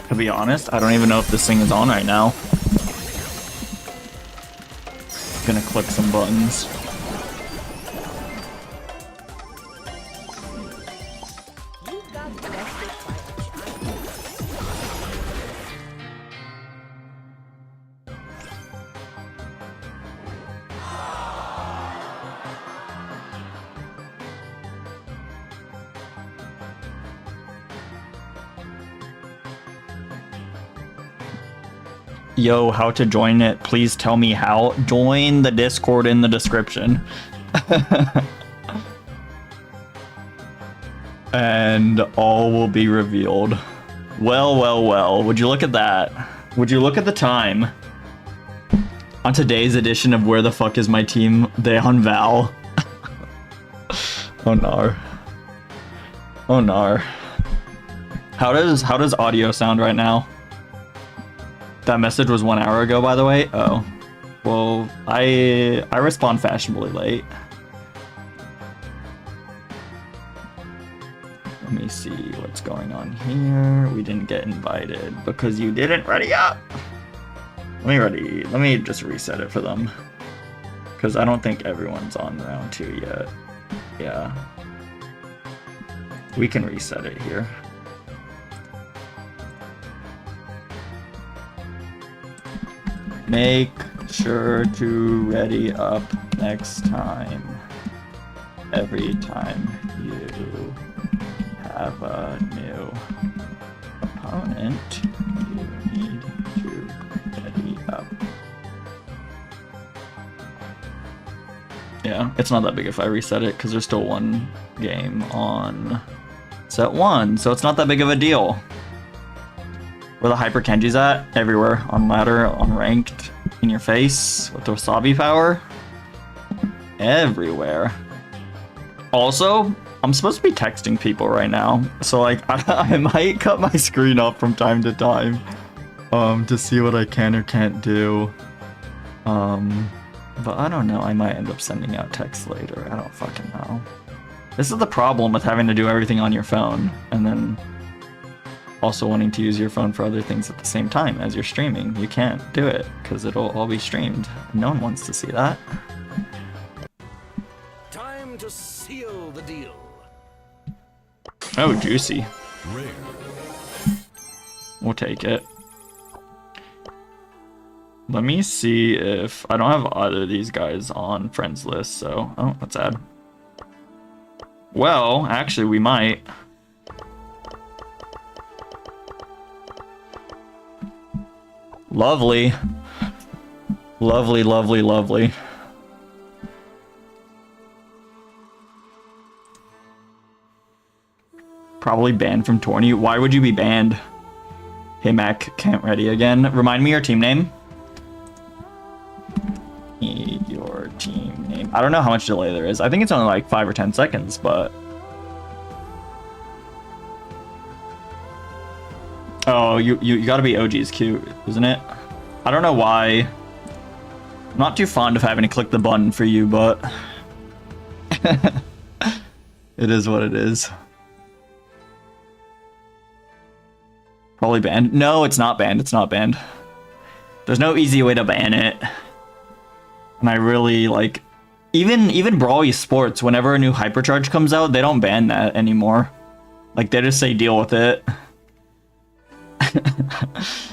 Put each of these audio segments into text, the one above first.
To be honest, I don't even know if this thing is on right now. Gonna click some buttons. Yo, how to join it? Please tell me how. Join the Discord in the description. And all will be revealed. Well, well, well. Would you look at that? Would you look at the time? On today's edition of Where the Fuck Is My Team? They on Val. Oh no. Oh no. How does audio sound right now? That message was 1 hour ago, by the way. Oh, well, I respond fashionably late. Let me see what's going on here. We didn't get invited because you didn't ready up. Let me just reset it for them, because I don't think everyone's on round 2 yet. Yeah, we can reset it here. Make sure to ready up next time. Every time you have a new opponent, you need to ready up. Yeah, it's not that big if I reset it, because there's still one game on set 1, so it's not that big of a deal. Where the Hyper Kenji's at? Everywhere. On ladder, on ranked, in your face, with the wasabi power. Everywhere. Also, I'm supposed to be texting people right now, so like I might cut my screen off from time to time to see what I can or can't do. But I don't know, I might end up sending out texts later. I don't fucking know. This is the problem with having to do everything on your phone, and then also wanting to use your phone for other things at the same time as you're streaming. You can't do it because it'll all be streamed. No one wants to see that. Time to seal the deal. Oh, juicy. Rare. We'll take it. Let me see if I don't have either of these guys on friends list, so oh, let's add. Well, actually we might. Lovely. Lovely, lovely, lovely. Probably banned from tourney. Why would you be banned? Hey Mac, can't ready again. Remind me your team name. Need your team name. I don't know how much delay there is. I think it's only like 5 or 10 seconds, but... Oh, you gotta be OG's cute, isn't it? I don't know why. I'm not too fond of having to click the button for you, but... It is what it is. Probably banned. No, it's not banned. It's not banned. There's no easy way to ban it. And I really, like... Even Brawl esports, whenever a new Hypercharge comes out, they don't ban that anymore. Like, they just say deal with it.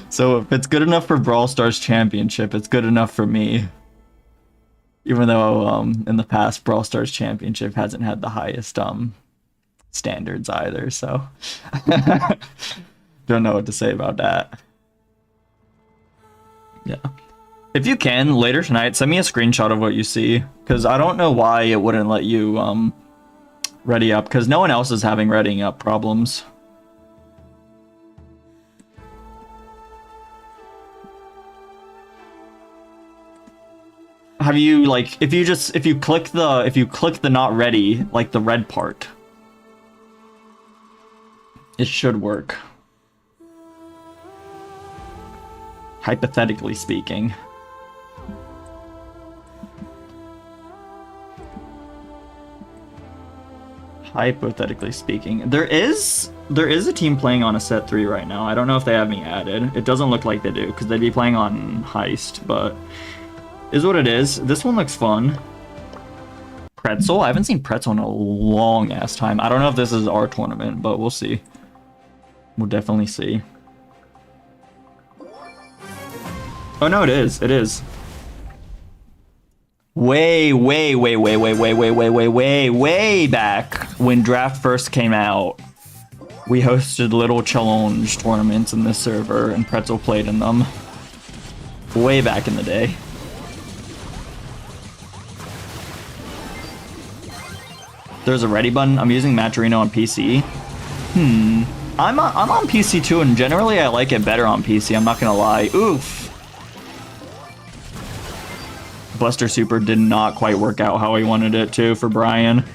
So if it's good enough for Brawl Stars Championship, it's good enough for me. Even though in the past Brawl Stars Championship hasn't had the highest standards either, so don't know what to say about that. Yeah. If you can, later tonight, send me a screenshot of what you see, because I don't know why it wouldn't let you ready up, because no one else is having readying up problems. Have you, like, if you click the not ready, like the red part, it should work. Hypothetically speaking. Hypothetically speaking. There is There is a team playing on a set 3 right now. I don't know if they have me added. It doesn't look like they do, because they'd be playing on Heist, but is what it is. This one looks fun. Pretzel? I haven't seen Pretzel in a long ass time. I don't know if this is our tournament, but we'll see. We'll definitely see. Oh no, it is. It is. Way back when Draft first came out, we hosted little challenge tournaments in this server, and Pretzel played in them. Way back in the day. There's a ready button. I'm using Maturino on PC. I'm on PC too, and generally I like it better on PC. I'm not gonna lie. Oof. Buster Super did not quite work out how he wanted it to for Brian.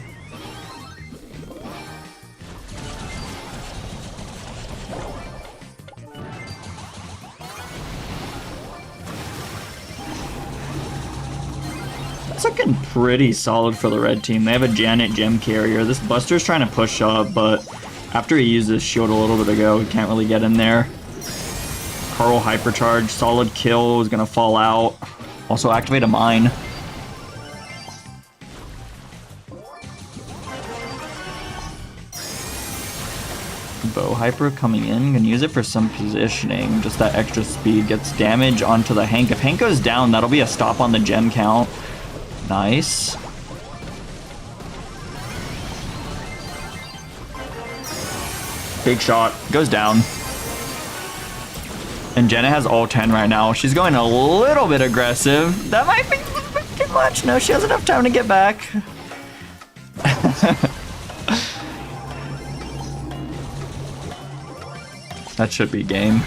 It's looking pretty solid for the red team. They have a Janet gem carrier. This Buster's trying to push up, but after he used his shield a little bit ago, he can't really get in there. Carl hypercharge, solid kill, is gonna fall out. Also activate a mine. Bow hyper coming in, gonna use it for some positioning. Just that extra speed gets damage onto the Hank. If Hank goes down, that'll be a stop on the gem count. Nice. Big shot, goes down. And Jenna has all 10 right now. She's going a little bit aggressive. That might be too much. No, she has enough time to get back. That should be game.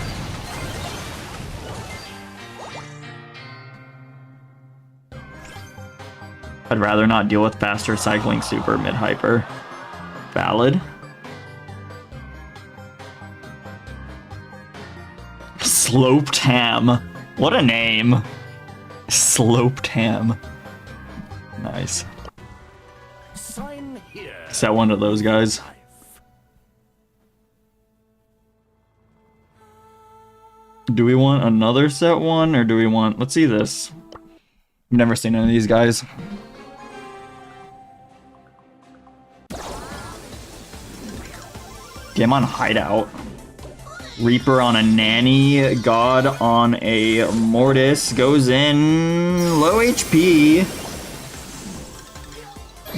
I'd rather not deal with faster cycling super mid-hyper. Valid. Sloped Ham. What a name. Sloped Ham. Nice. Sign here. Set one of those guys. Do we want another set one, or do we want... Let's see this. I've never seen any of these guys. Game on Hideout. Reaper on a Nanny, God on a Mortis, goes in, low HP.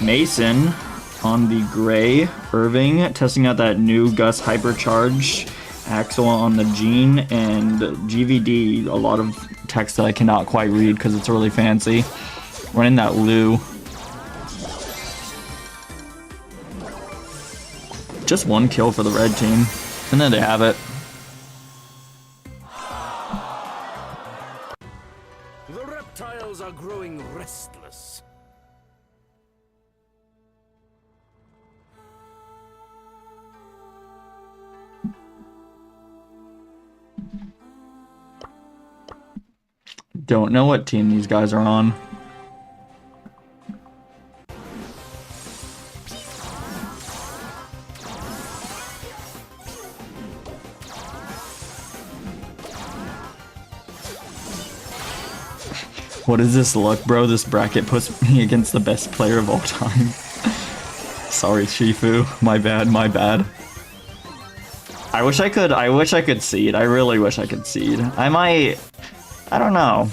Mason on the Gray, Irving, testing out that new Gus Hypercharge, Axel on the Gene, and GVD, a lot of text that I cannot quite read because it's really fancy. Running that Lou. Just one kill for the red team, and then they have it. The reptiles are growing restless. Don't know what team these guys are on. What is this luck, bro? This bracket puts me against the best player of all time. Sorry, Shifu. My bad, my bad. I wish I could seed. I really wish I could seed. I don't know.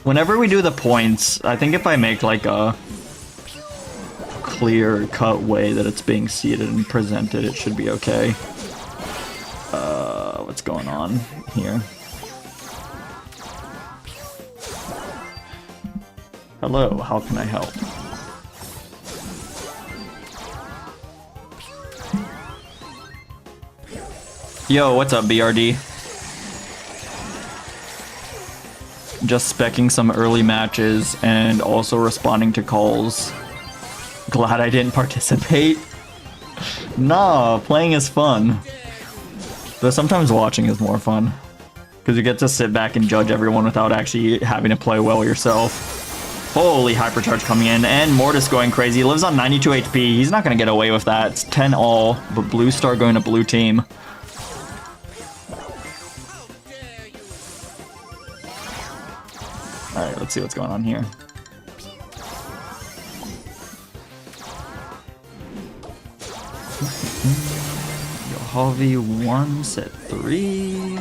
Whenever we do the points, I think if I make like a clear cut way that it's being seeded and presented, it should be okay. What's going on here? Hello, how can I help? Yo, what's up, BRD? Just specking some early matches and also responding to calls. Glad I didn't participate. Nah, playing is fun. But sometimes watching is more fun. Because you get to sit back and judge everyone without actually having to play well yourself. Holy hypercharge coming in, and Mortis going crazy. He lives on 92 HP. He's not going to get away with that. It's 10 all, but blue star going to blue team. Alright, let's see what's going on here. Yohavi 1, set 3.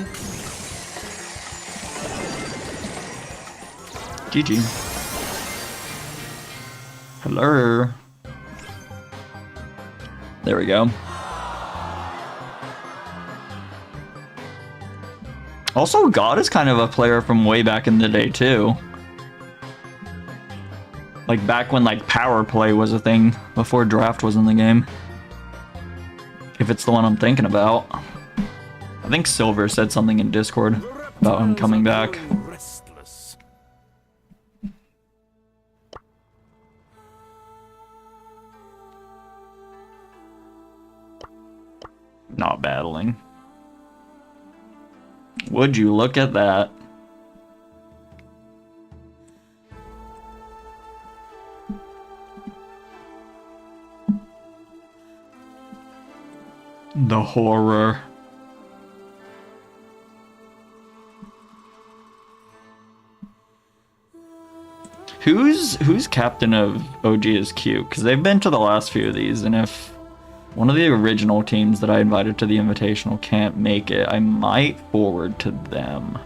GG. Hello. There we go. Also, God is kind of a player from way back in the day, too. Like, back when, like, power play was a thing, before draft was in the game. If it's the one I'm thinking about. I think Silver said something in Discord about him coming back. Not battling. Would you look at that? The horror. Who's captain of OGSQ? Because they've been to the last few of these, and if one of the original teams that I invited to the Invitational can't make it, I might forward to them.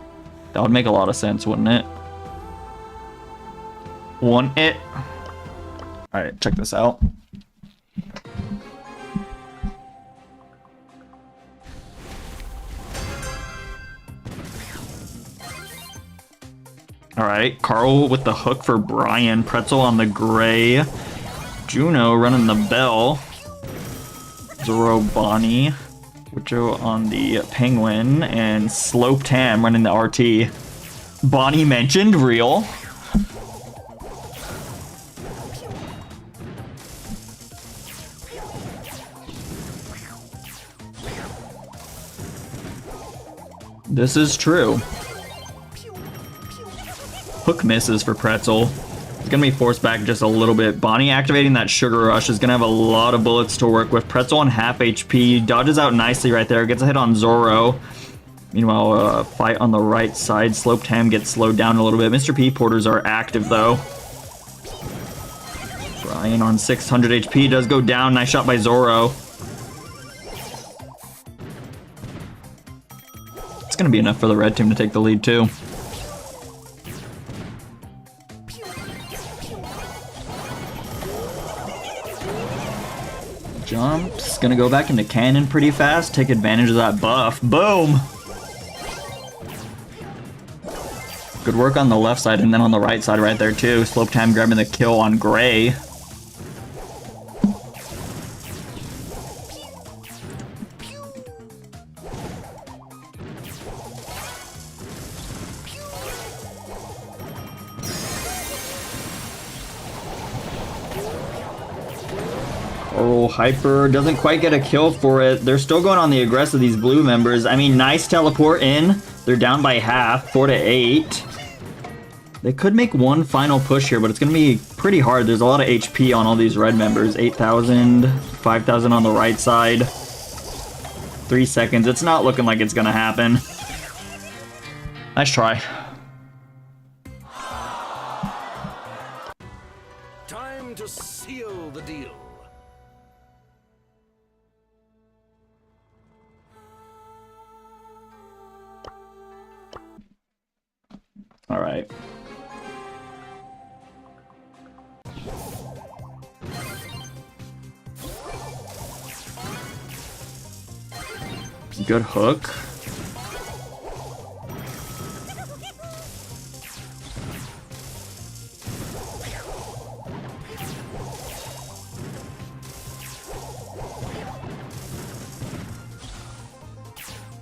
That would make a lot of sense, wouldn't it? Wouldn't it? Alright, check this out. Alright, Carl with the hook for Brian. Pretzel on the gray. Juno running the bell. Zoro Bonnie. Wicho on the penguin. And Slope Tam running the RT. Bonnie mentioned, real. This is true. Hook misses for Pretzel. It's gonna be forced back just a little bit. Bonnie activating that Sugar Rush is gonna have a lot of bullets to work with. Pretzel on half HP. Dodges out nicely right there. Gets a hit on Zoro. Meanwhile, fight on the right side. Slope Tam gets slowed down a little bit. Mr. P porters are active though. Brian on 600 HP does go down. Nice shot by Zoro. It's gonna be enough for the red team to take the lead too. Jumps, gonna go back into cannon pretty fast, take advantage of that buff. Boom! Good work on the left side and then on the right side right there too. Slope Time grabbing the kill on Gray. Oh, Hyper doesn't quite get a kill for it. They're still going on the aggressive, these blue members. I mean, nice teleport in. They're down by half, 4 to 8. They could make one final push here, but it's going to be pretty hard. There's a lot of HP on all these red members. 8,000, 5,000 on the right side. 3 seconds. It's not looking like it's going to happen. Nice try. Time to seal the deal. All right. Good hook.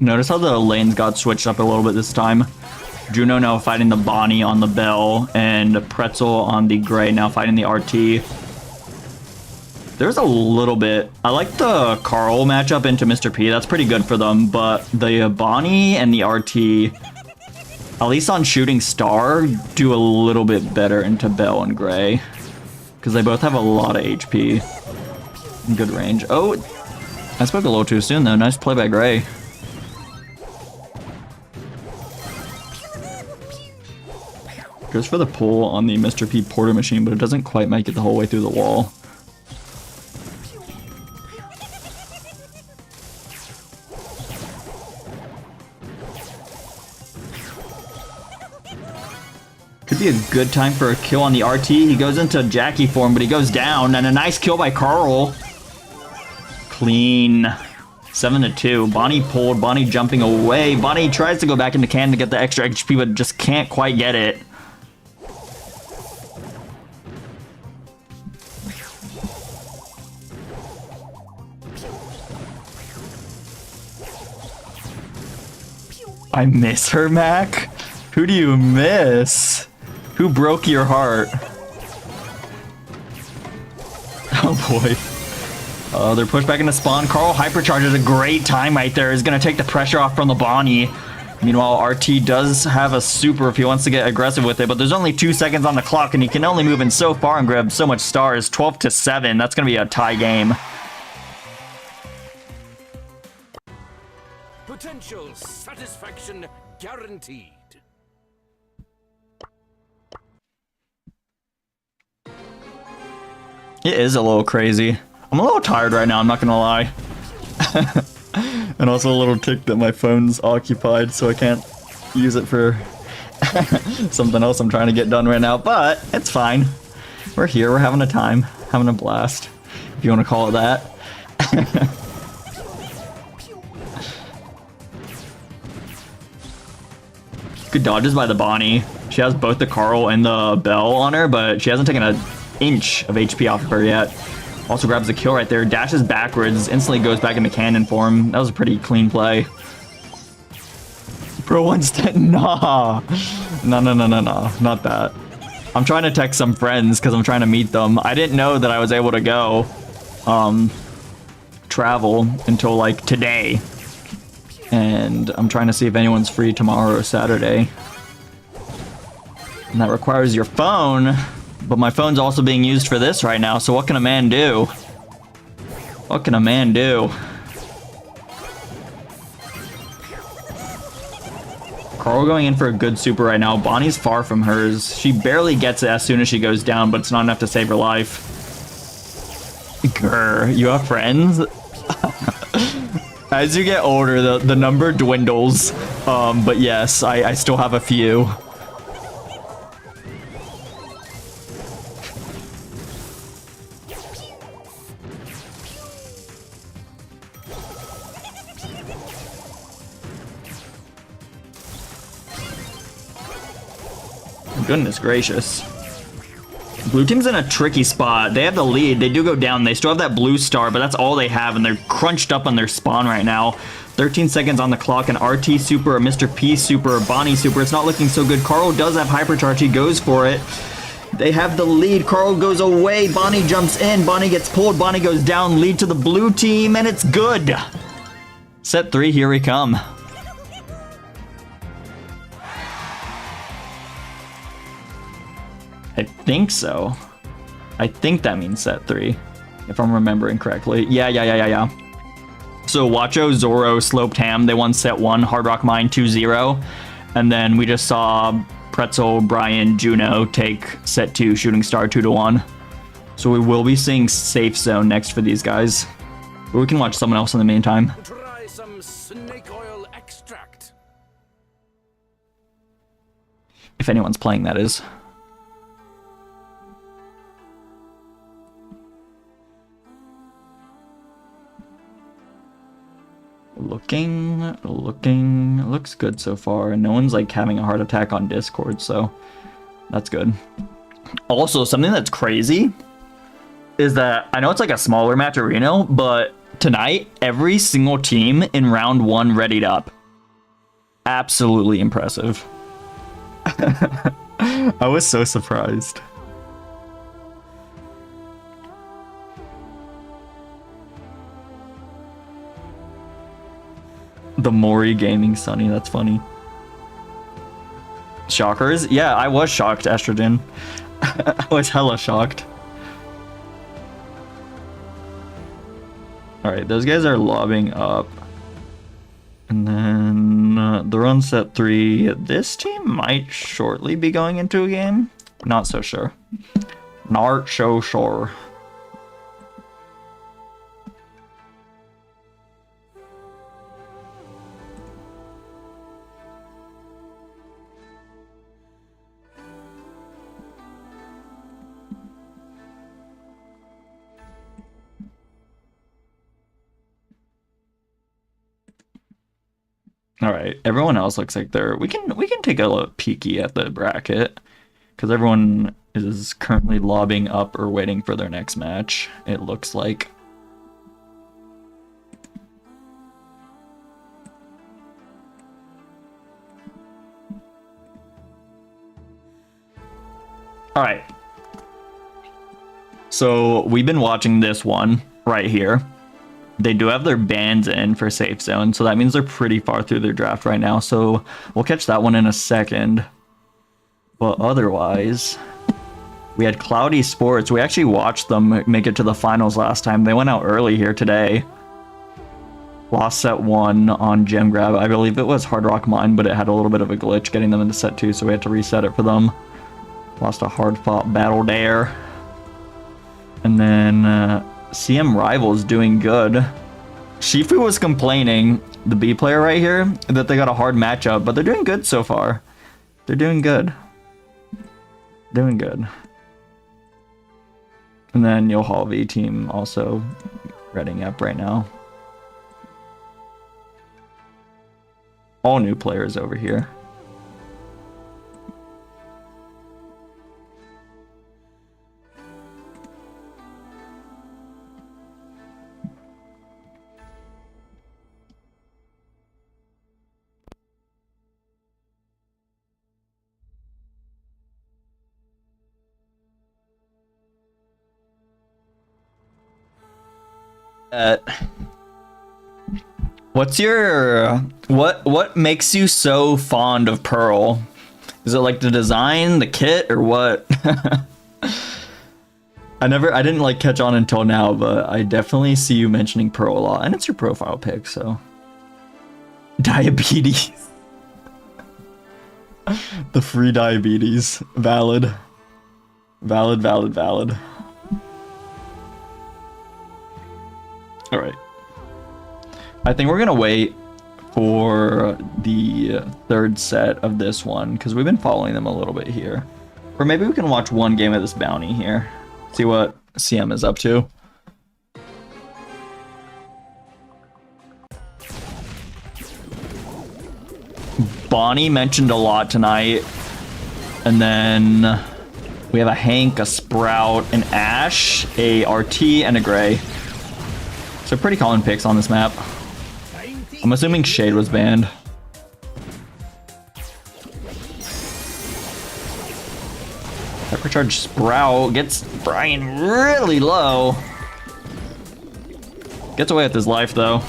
Notice how the lanes got switched up a little bit this time. Juno now fighting the Bonnie on the Bell, and Pretzel on the Gray now fighting the RT. There's a little bit. I like the Carl matchup into Mr. P. That's pretty good for them, but the Bonnie and the RT at least on Shooting Star, do a little bit better into Bell and Gray. Because they both have a lot of HP. And good range. Oh, I spoke a little too soon though. Nice play by Gray. Goes for the pull on the Mr. P Porter machine, but it doesn't quite make it the whole way through the wall. Could be a good time for a kill on the RT. He goes into Jackie form, but he goes down, and a nice kill by Carl. Clean. 7-2. Bonnie pulled. Bonnie jumping away. Bonnie tries to go back into can to get the extra HP, but just can't quite get it. I miss her, Mac? Who do you miss? Who broke your heart? Oh boy. They're pushed back into spawn. Carl hypercharges a great time right there. Is going to take the pressure off from the Bonnie. Meanwhile, RT does have a super if he wants to get aggressive with it, but there's only 2 seconds on the clock, and he can only move in so far and grab so much stars. 12-7. That's going to be a tie game. Potential satisfaction guaranteed. It is a little crazy. I'm a little tired right now, I'm not gonna lie. And also a little ticked that my phone's occupied, so I can't use it for something else I'm trying to get done right now, but it's fine. We're here, we're having a time, having a blast, if you want to call it that. Good dodges by the Bonnie. She has both the Carl and the Bell on her, but she hasn't taken an inch of HP off of her yet. Also grabs the kill right there, dashes backwards, instantly goes back into cannon form. That was a pretty clean play. Bro, one's dead. Nah. No, not that. I'm trying to text some friends because I'm trying to meet them. I didn't know that I was able to go travel until like today. And I'm trying to see if anyone's free tomorrow or Saturday. And that requires your phone. But my phone's also being used for this right now, so what can a man do? What can a man do? Carl going in for a good super right now. Bonnie's far from hers. She barely gets it as soon as she goes down, but it's not enough to save her life. Grr, you have friends? As you get older, the number dwindles. But yes, I still have a few. Goodness gracious. Blue team's in a tricky spot. They have the lead. They do go down. They still have that blue star, but that's all they have, and they're crunched up on their spawn right now. 13 seconds on the clock. An RT super, a Mr. P super, a Bonnie super. It's not looking so good. Carl does have hypercharge. He goes for it. They have the lead. Carl goes away. Bonnie jumps in. Bonnie gets pulled. Bonnie goes down. Lead to the blue team, and it's good. Set 3, here we come. I think so. I think that means set 3, if I'm remembering correctly. Yeah. So Wacho, Zoro, Sloped Ham, they won set 1, Hard Rock Mine 2-0. And then we just saw Pretzel, Brian, Juno take set 2, Shooting Star 2-1. So we will be seeing Safe Zone next for these guys. But we can watch someone else in the meantime. Try some snake oil extract. If anyone's playing, that is. Looking, looks good so far, and no one's like having a heart attack on Discord, so that's good. Also, something that's crazy is that I know it's like a smaller match arena, but tonight every single team in round 1 readied up. Absolutely impressive. I was so surprised. The Mori Gaming Sunny, that's funny. Shockers? Yeah, I was shocked, Estrogen. I was hella shocked. Alright, those guys are lobbing up. And then they're on set 3. This team might shortly be going into a game. Not so sure. Not so sure. All right, everyone else looks like they're. We can take a little peeky at the bracket because everyone is currently lobbying up or waiting for their next match. It looks like. All right. So we've been watching this one right here. They do have their bans in for safe zone, so that means they're pretty far through their draft right now. So we'll catch that one in a second. But otherwise, we had Cloudy Sports. We actually watched them make it to the finals last time. They went out early here today. Lost set 1 on Gem Grab. I believe it was Hard Rock Mine, but it had a little bit of a glitch getting them into set 2, so we had to reset it for them. Lost a hard-fought battle there. And then CM Rivals doing good. Shifu was complaining, the B player right here, that they got a hard matchup, but they're doing good so far. They're doing good. Doing good. And then Yohalvi team also reading up right now. All new players over here. What's your what makes you so fond of Pearl? Is it like the design, the kit, or what? I didn't like catch on until now, but I definitely see you mentioning Pearl a lot, and it's your profile pic, so diabetes. The free diabetes. Valid. Valid. All right. I think we're going to wait for the third set of this one because we've been following them a little bit here. Or maybe we can watch one game of this bounty here. See what CM is up to. Bonnie mentioned a lot tonight. And then we have a Hank, a Sprout, an Ash, a RT, and a Gray. So pretty common picks on this map. I'm assuming Shade was banned. Hypercharge Sprout gets Brian really low. Gets away with his life though.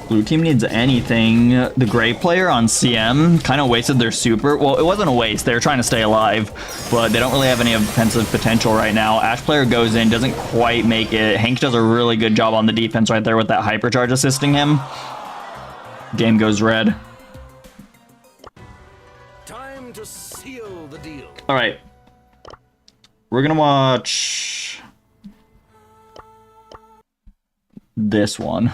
Blue team needs anything. The Gray player on CM kind of wasted their super. Well, it wasn't a waste. They were trying to stay alive, but they don't really have any offensive potential right now. Ash player goes in, doesn't quite make it. Hank does a really good job on the defense right there with that hypercharge assisting him. Game goes red. Time to seal the deal. All right. We're going to watch this one.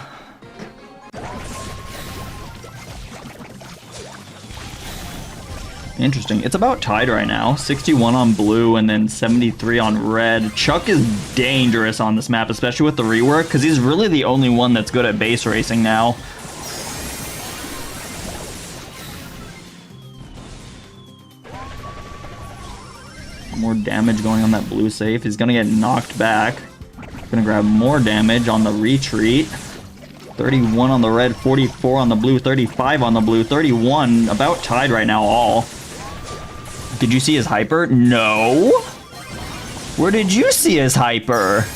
Interesting. It's about tied right now. 61 on blue and then 73 on red. Chuck is dangerous on this map, especially with the rework, because he's really the only one that's good at base racing now. More damage going on that blue safe. He's going to get knocked back. Going to grab more damage on the retreat. 31 on the red, 44 on the blue, 35 on the blue, 31. About tied right now all. Did you see his hyper? No. Where did you see his hyper?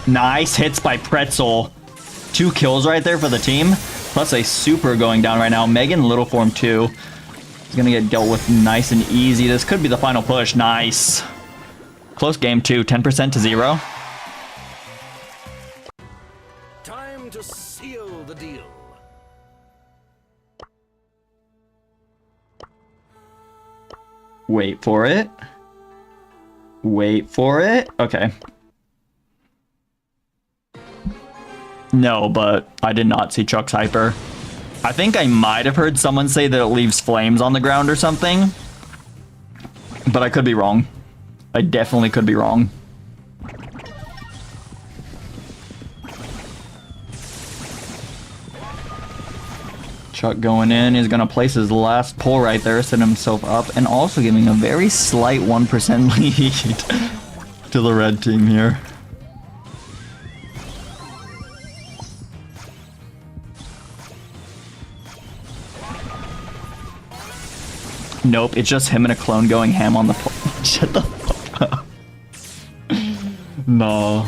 Nice hits by Pretzel. 2 kills right there for the team. Plus a super going down right now. Megan Little Form 2. He's gonna get dealt with nice and easy. This could be the final push. Nice. Close game too. 10% to 0. Time to seal the deal. Wait for it. Wait for it. Okay. No, but I did not see Chuck's hyper. I think I might have heard someone say that it leaves flames on the ground or something. But I could be wrong. I definitely could be wrong. Chuck going in is going to place his last pull right there, set himself up, and also giving a very slight 1% lead to the red team here. Nope, it's just him and a clone going ham on the pull. Shut the fuck up. No.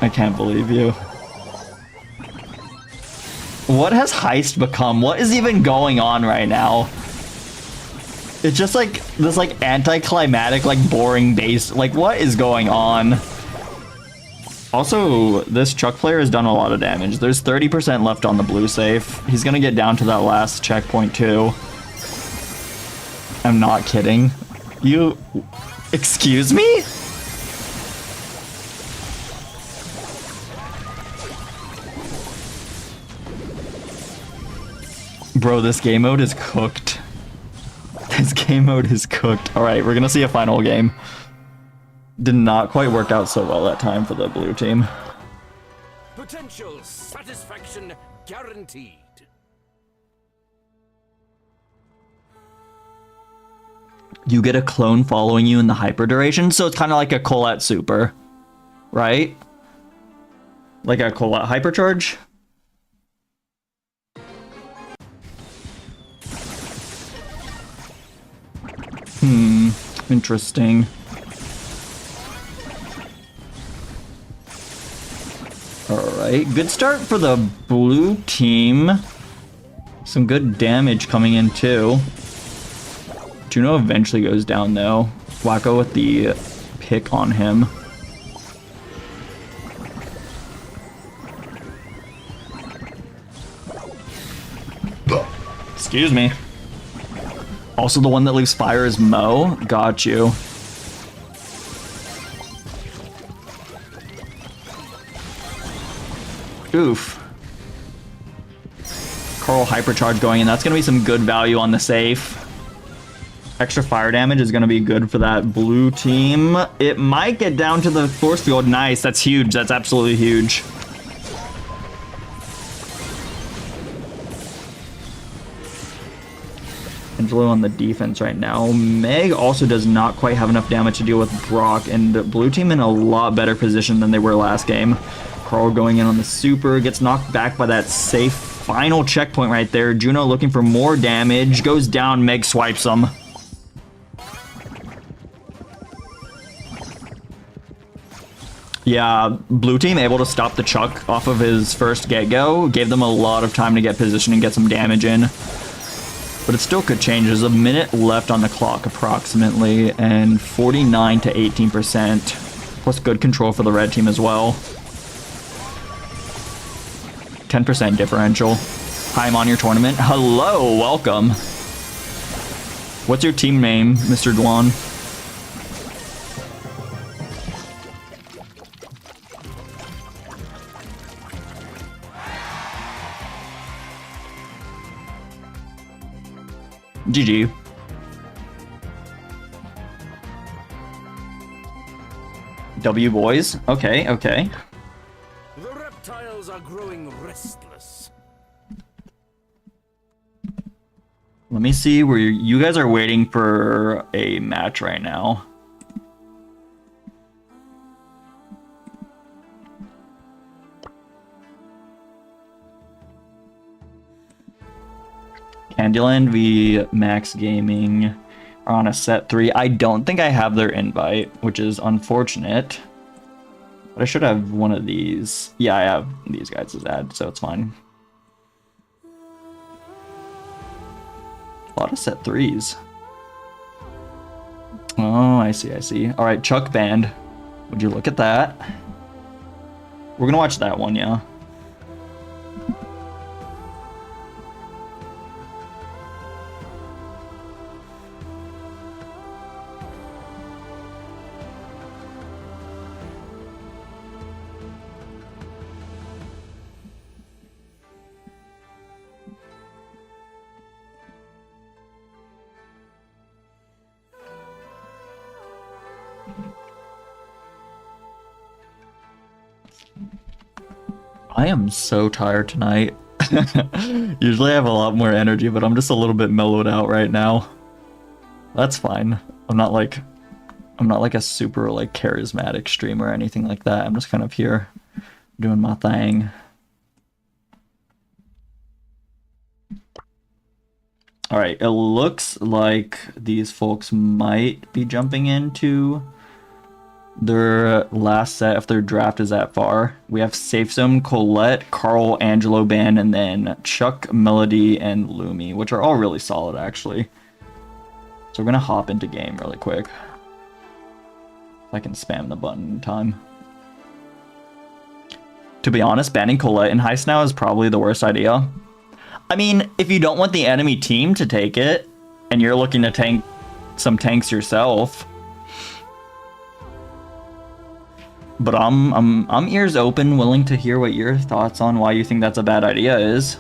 I can't believe you. What has Heist become? What is even going on right now? It's just like this like anticlimactic, like boring base. Like what is going on? Also, this Chuck player has done a lot of damage. There's 30% left on the blue safe. He's gonna get down to that last checkpoint too. I'm not kidding. You... Excuse me? Bro, this game mode is cooked. This game mode is cooked. Alright, we're gonna see a final game. Did not quite work out so well that time for the blue team. Potential satisfaction guaranteed. You get a clone following you in the hyper duration, so it's kind of like a Colette super, right? Like a Colette hypercharge. Interesting. Alright, good start for the blue team. Some good damage coming in too. Juno eventually goes down though. Wacko with the pick on him. Excuse me. Also the one that leaves fire is Mo. Got you. Oof. Coral hypercharge going in. That's going to be some good value on the safe. Extra fire damage is going to be good for that blue team. It might get down to the force field. Nice. That's huge. That's absolutely huge. Angelo on the defense right now. Meg also does not quite have enough damage to deal with Brock, and the blue team in a lot better position than they were last game. Carl going in on the super, gets knocked back by that safe final checkpoint right there. Juno looking for more damage, goes down, Meg swipes him. Yeah, blue team able to stop the Chuck off of his first get-go. Gave them a lot of time to get position and get some damage in. But it still could change. There's a minute left on the clock approximately, and 49 to 18%. Plus good control for the red team as well. 10% differential. Hi, I'm on your tournament. Hello, welcome. What's your team name, Mr. Dwan? GG. W boys. Okay, okay. The reptiles are growing restless. Let me see where you guys are waiting for a match right now. Candyland v Max Gaming are on a set 3. I don't think I have their invite, which is unfortunate. But I should have one of these. Yeah, I have these guys as ad, so it's fine. A lot of set 3s. Oh, I see, I see. All right, Chuck Band. Would you look at that? We're gonna watch that one, yeah. I am so tired tonight. Usually I have a lot more energy, but I'm just a little bit mellowed out right now. That's fine. I'm not like a super like charismatic streamer or anything like that. I'm just kind of here doing my thing. All right, it looks like these folks might be jumping into their last set if their draft is that far. We have Safe Zone, Colette, Carl, Angelo Band, and then Chuck, Melody, and Lumi, which are all really solid actually. So we're gonna hop into game really quick. If I can spam the button in time. To be honest, banning Colette in Heist now is probably the worst idea. I mean, if you don't want the enemy team to take it, and you're looking to tank some tanks yourself. But I'm ears open, willing to hear what your thoughts on why you think that's a bad idea is.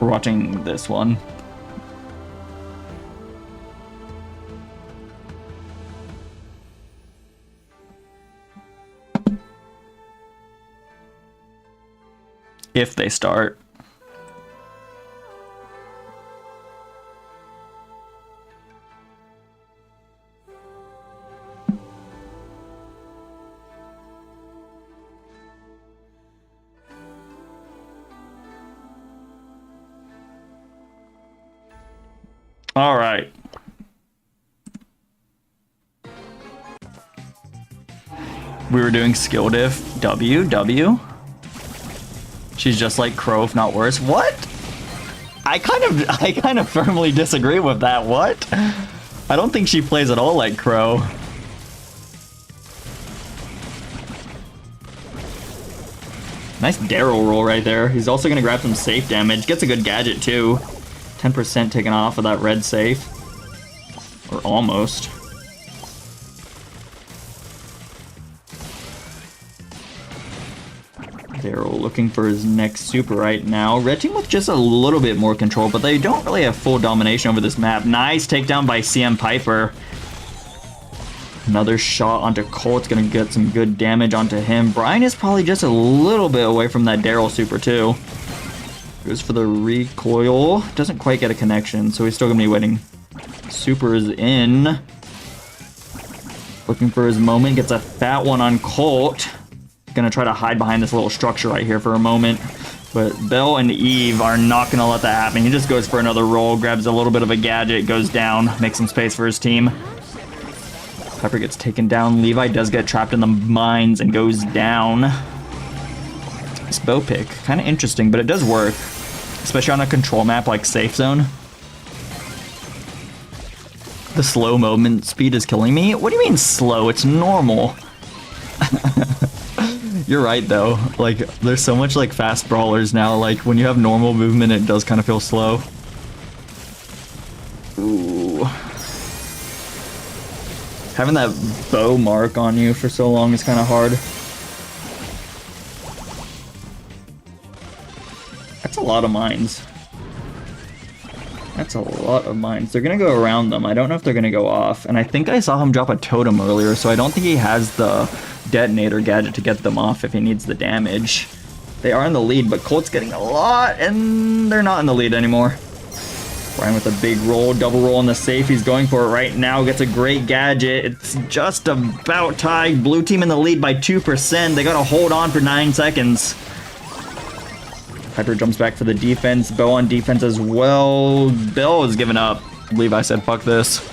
We're watching this one. If they start. All right. We were doing skill diff. W. She's just like Crow, if not worse. What? I kind of firmly disagree with that. What? I don't think she plays at all like Crow. Nice Daryl roll right there. He's also gonna grab some safe damage. Gets a good gadget too. 10% taken off of that red safe. Or almost. Daryl looking for his next super right now. Red team with just a little bit more control, but they don't really have full domination over this map. Nice takedown by CM Piper. Another shot onto Colt's gonna get some good damage onto him. Brian is probably just a little bit away from that Daryl super too. Goes for the recoil. Doesn't quite get a connection, so he's still gonna be waiting. Super is in. Looking for his moment. Gets a fat one on Colt. Gonna try to hide behind this little structure right here for a moment. But Bell and Eve are not gonna let that happen. He just goes for another roll. Grabs a little bit of a gadget. Goes down. Makes some space for his team. Pepper gets taken down. Levi does get trapped in the mines and goes down. This bow pick. Kind of interesting, but it does work. Especially on a control map like Safe Zone. The slow movement speed is killing me. What do you mean slow? It's normal. You're right though. Like there's so much like fast brawlers now. Like when you have normal movement, it does kind of feel slow. Ooh. Having that bow mark on you for so long is kind of hard. That's a lot of mines. That's a lot of mines. They're gonna go around them. I don't know if they're gonna go off. And I think I saw him drop a totem earlier, so I don't think he has the detonator gadget to get them off if he needs the damage. They are in the lead, but Colt's getting a lot, and they're not in the lead anymore. Brian with a big roll, double roll on the safe. He's going for it right now. Gets a great gadget. It's just about tied. Blue team in the lead by 2%. They gotta hold on for 9 seconds. Piper jumps back for the defense. Bo on defense as well. Bill is giving up. I believe I said fuck this.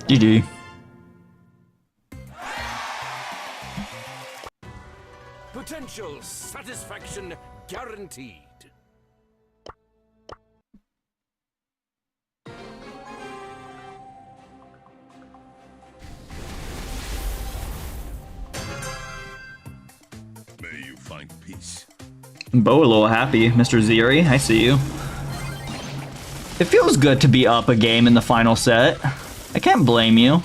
GG. Potential satisfaction guaranteed. May you find peace. Bo a little happy. Mr. Zeri, I see you. It feels good to be up a game in the final set. I can't blame you.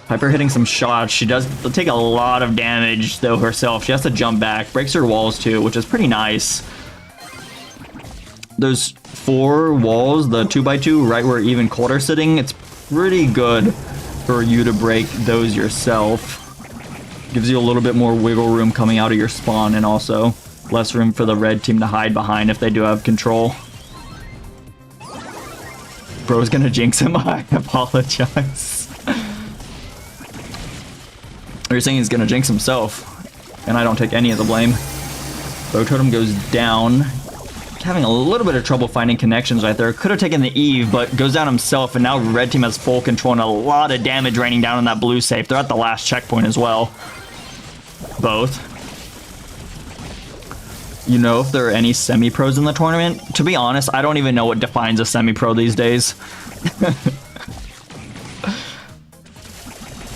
Piper hitting some shots. She does take a lot of damage though herself. She has to jump back. Breaks her walls too, which is pretty nice. Those 4 walls, the 2x2 right where even Cold are sitting, it's pretty good for you to break those yourself. Gives you a little bit more wiggle room coming out of your spawn, and also less room for the red team to hide behind if they do have control. Bro's gonna jinx him. I apologize. You're saying he's gonna jinx himself, and I don't take any of the blame. Bo Totem goes down. Having a little bit of trouble finding connections right there. Could have taken the Eve, but goes down himself, and now red team has full control and a lot of damage raining down on that blue safe. They're at the last checkpoint as well. Both. You know if there are any semi-pros in the tournament? To be honest, I don't even know what defines a semi-pro these days.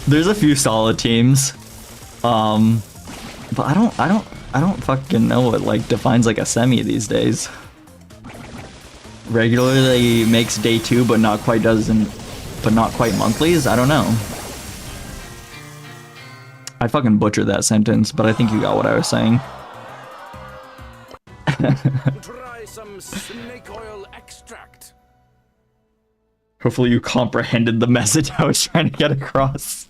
There's a few solid teams. But I don't fucking know what like defines like a semi these days. Regularly makes day 2 but not quite monthlies? I don't know. I fucking butchered that sentence, but I think you got what I was saying. Try some snake oil extract. Hopefully you comprehended the message I was trying to get across.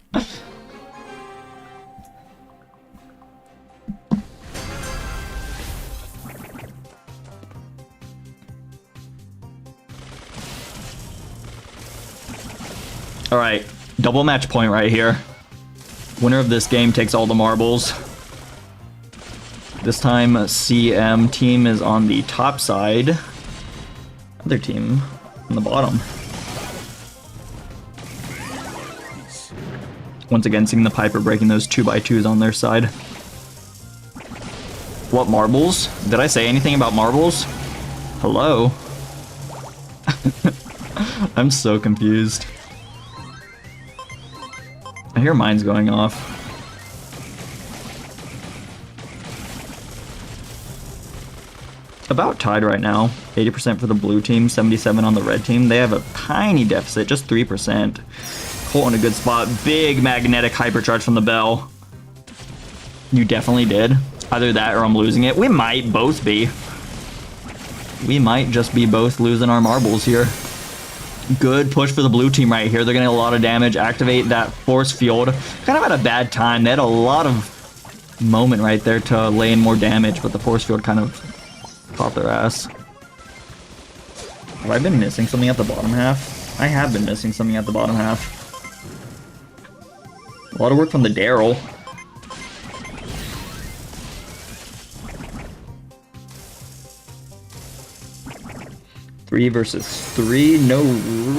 All right, double match point right here. Winner of this game takes all the marbles. This time, CM team is on the top side. Other team on the bottom. Once again, seeing the Piper breaking those 2x2s on their side. What marbles? Did I say anything about marbles? Hello? I'm so confused. I hear mine's going off. About tied right now. 80% for the blue team, 77 on the red team. They have a tiny deficit, just 3%. Colt in a good spot. Big magnetic hypercharge from the bell. You definitely did. Either that or I'm losing it. We might both be. We might just be both losing our marbles here. Good push for the blue team right here. They're getting a lot of damage. Activate that force field. Kind of at a bad time. They had a lot of moment right there to lay in more damage, but the force field kind of caught their ass. Have I been missing something at the bottom half? I have been missing something at the bottom half. A lot of work from the Daryl. Three versus 3. No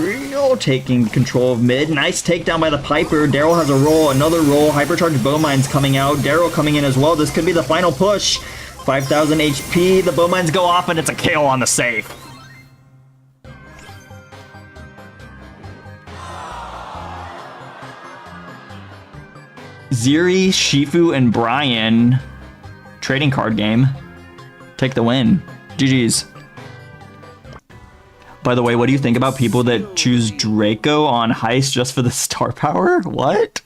real taking control of mid. Nice takedown by the Piper. Daryl has a roll. Another roll. Hypercharged Bowmines coming out. Daryl coming in as well. This could be the final push. 5,000 HP. The Bowmines go off and it's a kill on the safe. Zeri, Shifu, and Brian. Trading card game. Take the win. GG's. By the way, what do you think about people that choose Draco on Heist just for the star power? What?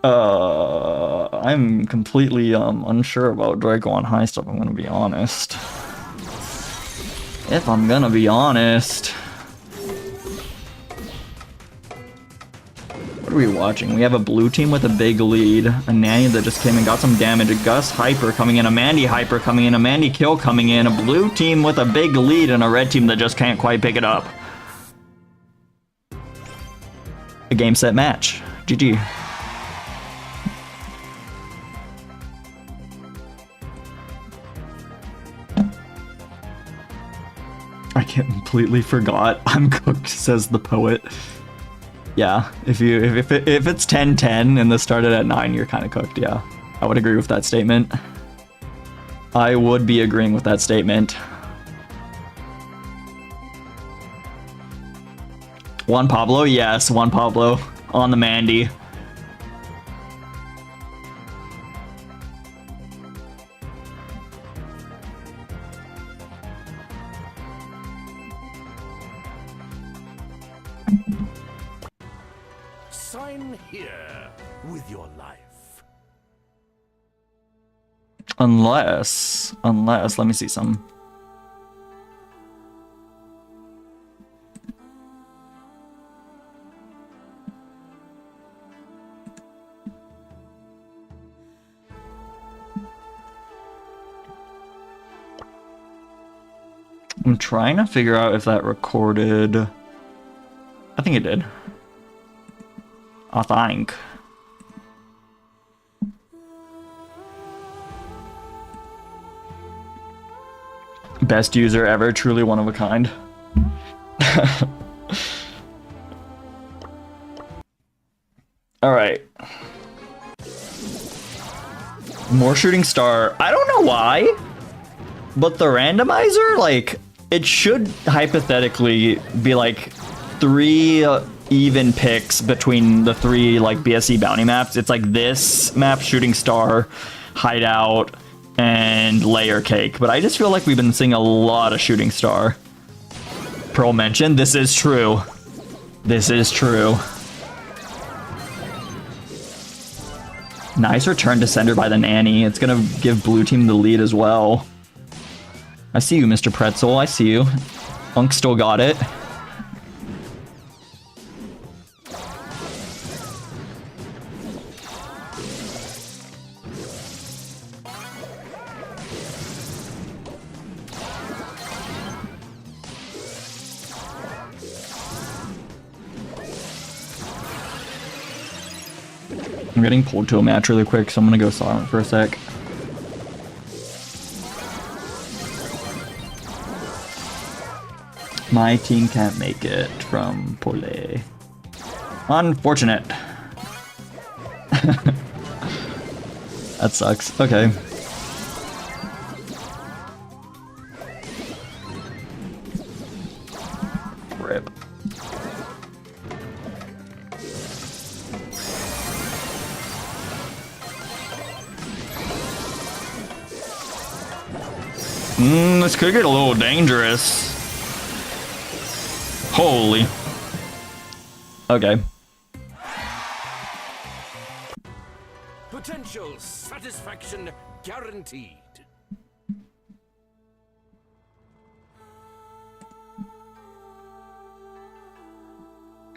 I'm completely unsure about Draco on Heist, if I'm gonna be honest. What are we watching? We have a blue team with a big lead. A Nanny that just came and got some damage. A Gus Hyper coming in. A Mandy Hyper coming in. A Mandy Kill coming in. A blue team with a big lead and a red team that just can't quite pick it up. A game set match. GG. I completely forgot. I'm cooked, says the poet. Yeah, if it's 10-10 and this started at 9, you're kind of cooked. Yeah, I would agree with that statement. I would be agreeing with that statement. Juan Pablo, yes, Juan Pablo on the Mandy. Sign here with your life. Unless, let me see some. I'm trying to figure out if that recorded. I think it did. I think. Best user ever, truly one of a kind. All right. More shooting star. I don't know why, but the randomizer, like, it should hypothetically be like 3 even picks between the 3 like BSC bounty maps. It's like this map, shooting star, hideout, and layer cake. But I just feel like we've been seeing a lot of shooting star. Pearl mentioned, this is true. This is true. Nice return to sender by the Nanny. It's gonna give blue team the lead as well. I see you, Mr. Pretzel. I see you. Unk still got it. I'm getting pulled to a match really quick, so I'm gonna go silent for a sec. My team can't make it from Pole. Unfortunate. That sucks. Okay. Rip. This could get a little dangerous. Holy. Okay. Potential satisfaction guaranteed.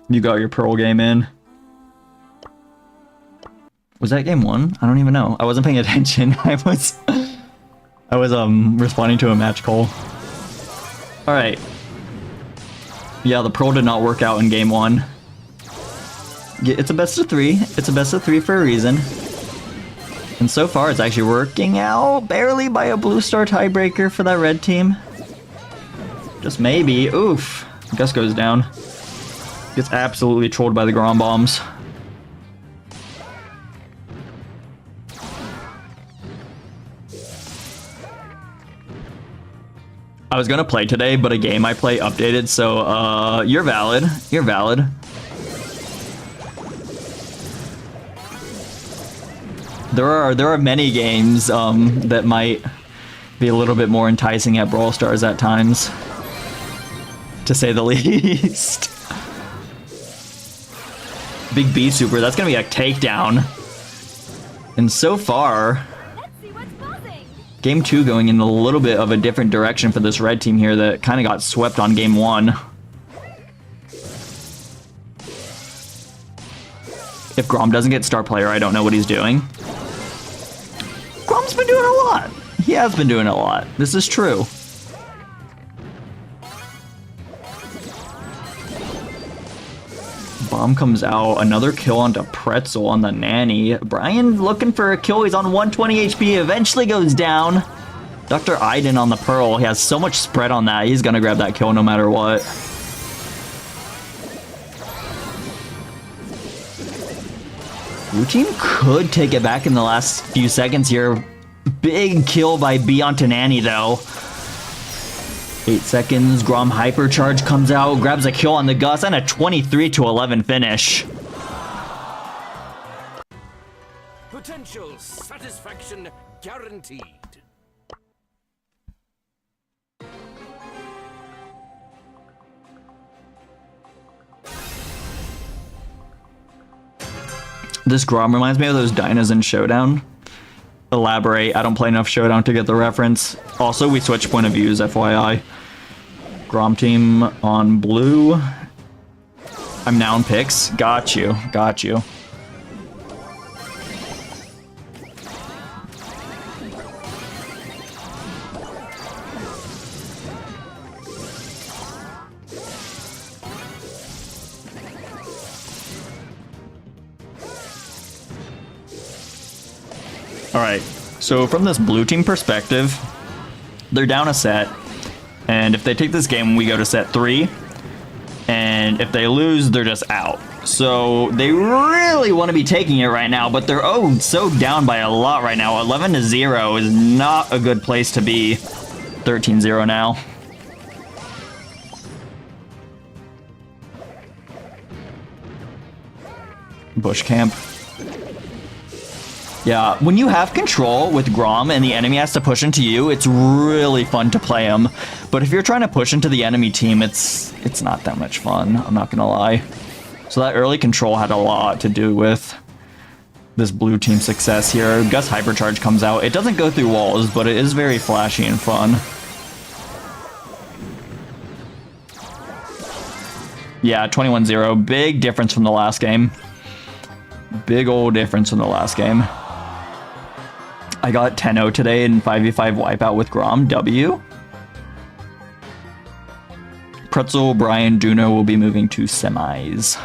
You got your Pearl game in. Was that game 1? I don't even know. I wasn't paying attention. I was responding to a match call. All right. Yeah, the Pearl did not work out in game 1. It's a best of 3. It's a best of 3 for a reason. And so far, it's actually working out barely by a blue star tiebreaker for that red team. Just maybe. Oof. Gus goes down. Gets absolutely trolled by the Grom bombs. I was gonna play today, but a game I play updated, so you're valid. You're valid. There are many games that might be a little bit more enticing at Brawl Stars at times, to say the least. Big B super, that's gonna be a takedown. And so far, game 2 going in a little bit of a different direction for this red team here that kind of got swept on game 1. If Grom doesn't get star player, I don't know what he's doing. Grom's been doing a lot. He has been doing a lot. This is true. Bomb comes out. Another kill onto Pretzel on the nanny. Brian looking for a kill. He's on 120 HP. Eventually goes down. Dr. Iden on the Pearl. He has so much spread on that. He's going to grab that kill no matter what. Blue team could take it back in the last few seconds here. Big kill by B onto Nanny though. 8 seconds. Grom Hypercharge comes out, grabs a kill on the Gus, and a 23-11 finish. Potential satisfaction guaranteed. This Grom reminds me of those Dynas in Showdown. Elaborate. I don't play enough Showdown to get the reference. Also, we switch point of views, FYI. Grom team on blue. I'm now in picks. Got you. Got you. Alright, so from this blue team perspective, they're down a set, and if they take this game, we go to set 3, and if they lose, they're just out. So they really want to be taking it right now, but they're so down by a lot right now. 11-0 is not a good place to be. 13-0 now. Bush camp. Yeah, when you have control with Grom and the enemy has to push into you, it's really fun to play him. But if you're trying to push into the enemy team, it's not that much fun, I'm not gonna lie. So that early control had a lot to do with this blue team success here. Gus Hypercharge comes out. It doesn't go through walls, but it is very flashy and fun. Yeah, 21-0. Big difference from the last game. Big old difference from the last game. I got 10-0 today in 5v5 wipeout with Grom. W. Pretzel, Brian, Duno will be moving to semis.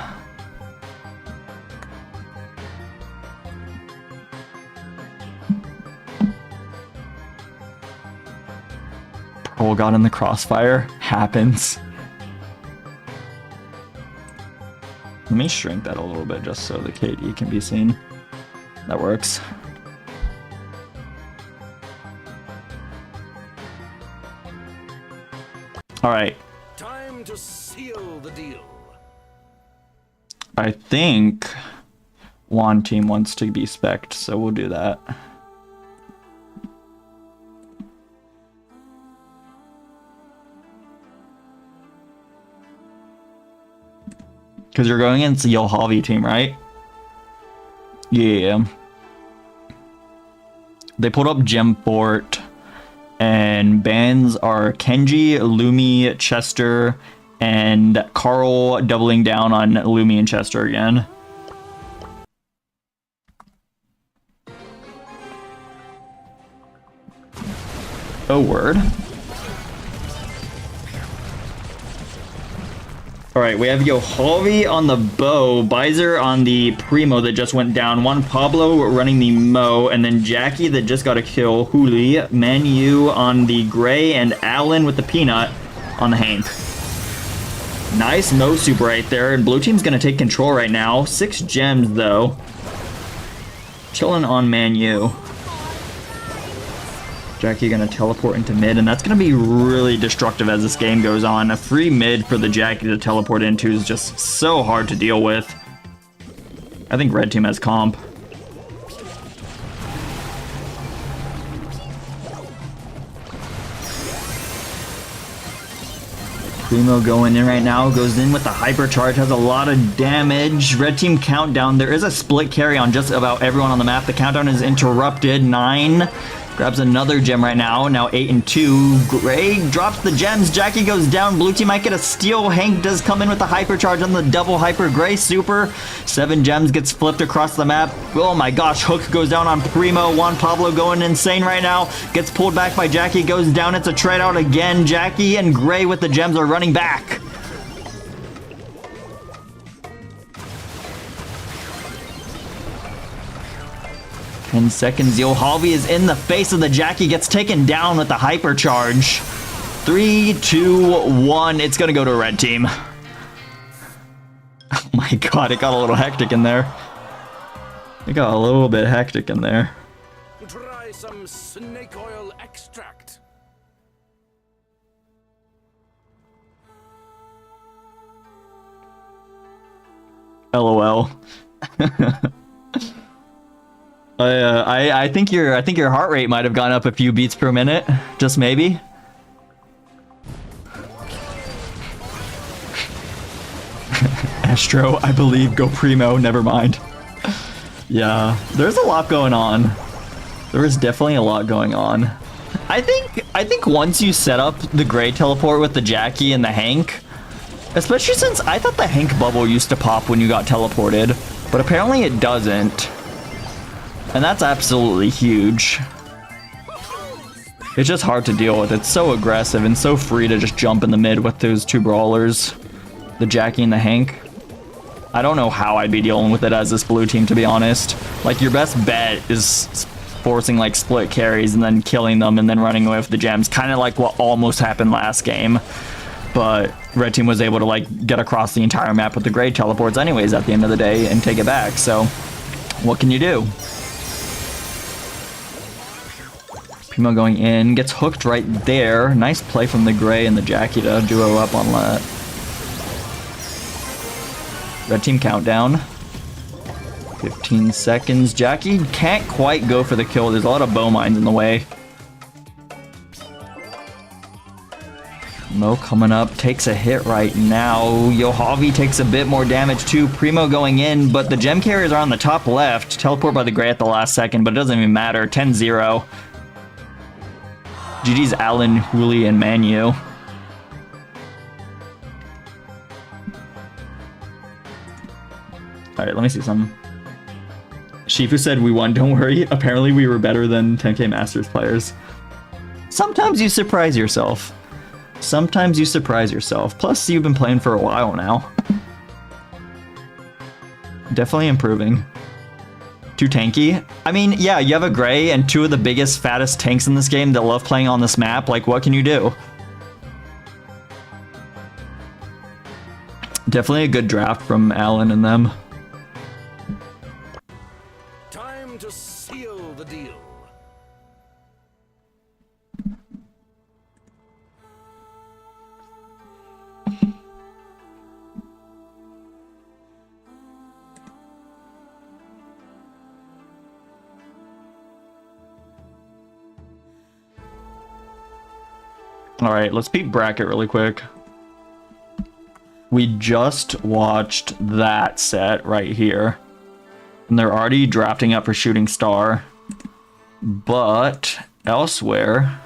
Pearl got in the crossfire. Happens. Let me shrink that a little bit just so the KD can be seen. That works. All right. Time to seal the deal. I think Juan team wants to be spec'd, so we'll do that. Because you're going against the Yolhavi team, right? Yeah. They pulled up Gem Fort, and bans are Kenji, Lumi, Chester, and Carl doubling down on Lumi and Chester again. Oh, word. Alright, we have Yohavi on the bow, Bizer on the Primo that just went down, Juan Pablo running the Mo, and then Jackie that just got a kill, Huli, Manu on the Gray, and Alan with the Peanut on the Hank. Nice Mo soup right there, and blue team's gonna take control right now. 6 gems though. Chilling on Manu. Jackie gonna teleport into mid, and that's gonna be really destructive as this game goes on. A free mid for the Jackie to teleport into is just so hard to deal with. I think red team has comp. Primo going in right now, goes in with the hypercharge, has a lot of damage. Red team countdown, there is a split carry on just about everyone on the map. The countdown is interrupted. 9, Grabs another gem right now. Now 8 and 2. Gray drops the gems. Jackie goes down. Blue team might get a steal. Hank does come in with the hypercharge on the double hyper. Gray super. 7 gems gets flipped across the map. Oh my gosh. Hook goes down on Primo. Juan Pablo going insane right now. Gets pulled back by Jackie. Goes down. It's a trade out again. Jackie and Gray with the gems are running back. In seconds, Yohavi is in the face of the Jackie, gets taken down with the hypercharge. 3, 2, 1. It's gonna go to red team. Oh my god, it got a little hectic in there. It got a little bit hectic in there. Try some snake oil extract. LOL. I think your heart rate might have gone up a few beats per minute, just maybe. Astro, I believe, go Primo, never mind. Yeah, there's a lot going on. There is definitely a lot going on. I think once you set up the Gray teleport with the Jackie and the Hank, especially since I thought the Hank bubble used to pop when you got teleported, but apparently it doesn't. And that's absolutely huge. It's just hard to deal with. It's so aggressive and so free to just jump in the mid with those 2 brawlers. The Jackie and the Hank. I don't know how I'd be dealing with it as this blue team, to be honest. Like, your best bet is forcing, like, split carries and then killing them and then running away with the gems. Kind of like what almost happened last game. But red team was able to, like, get across the entire map with the Gray teleports anyways at the end of the day and take it back. So, what can you do? Primo going in, gets hooked right there. Nice play from the Gray and the Jackie to duo up on that. Red team countdown. 15 seconds. Jackie can't quite go for the kill. There's a lot of bow mines in the way. Mo coming up, takes a hit right now. Yohavi takes a bit more damage too. Primo going in, but the gem carriers are on the top left. Teleport by the Gray at the last second, but it doesn't even matter. 10-0. GG's Allen, Hooli, and Manu. Alright, let me see something. Shifu said we won, don't worry. Apparently we were better than 10K Masters players. Sometimes you surprise yourself. Sometimes you surprise yourself. Plus, you've been playing for a while now. Definitely improving. Too tanky. I mean, yeah, you have a Gray and 2 of the biggest, fattest tanks in this game that love playing on this map. Like, what can you do? Definitely a good draft from Allen and them. Time to seal the deal. All right, let's beat bracket really quick. We just watched that set right here. And they're already drafting up for Shooting Star. But elsewhere,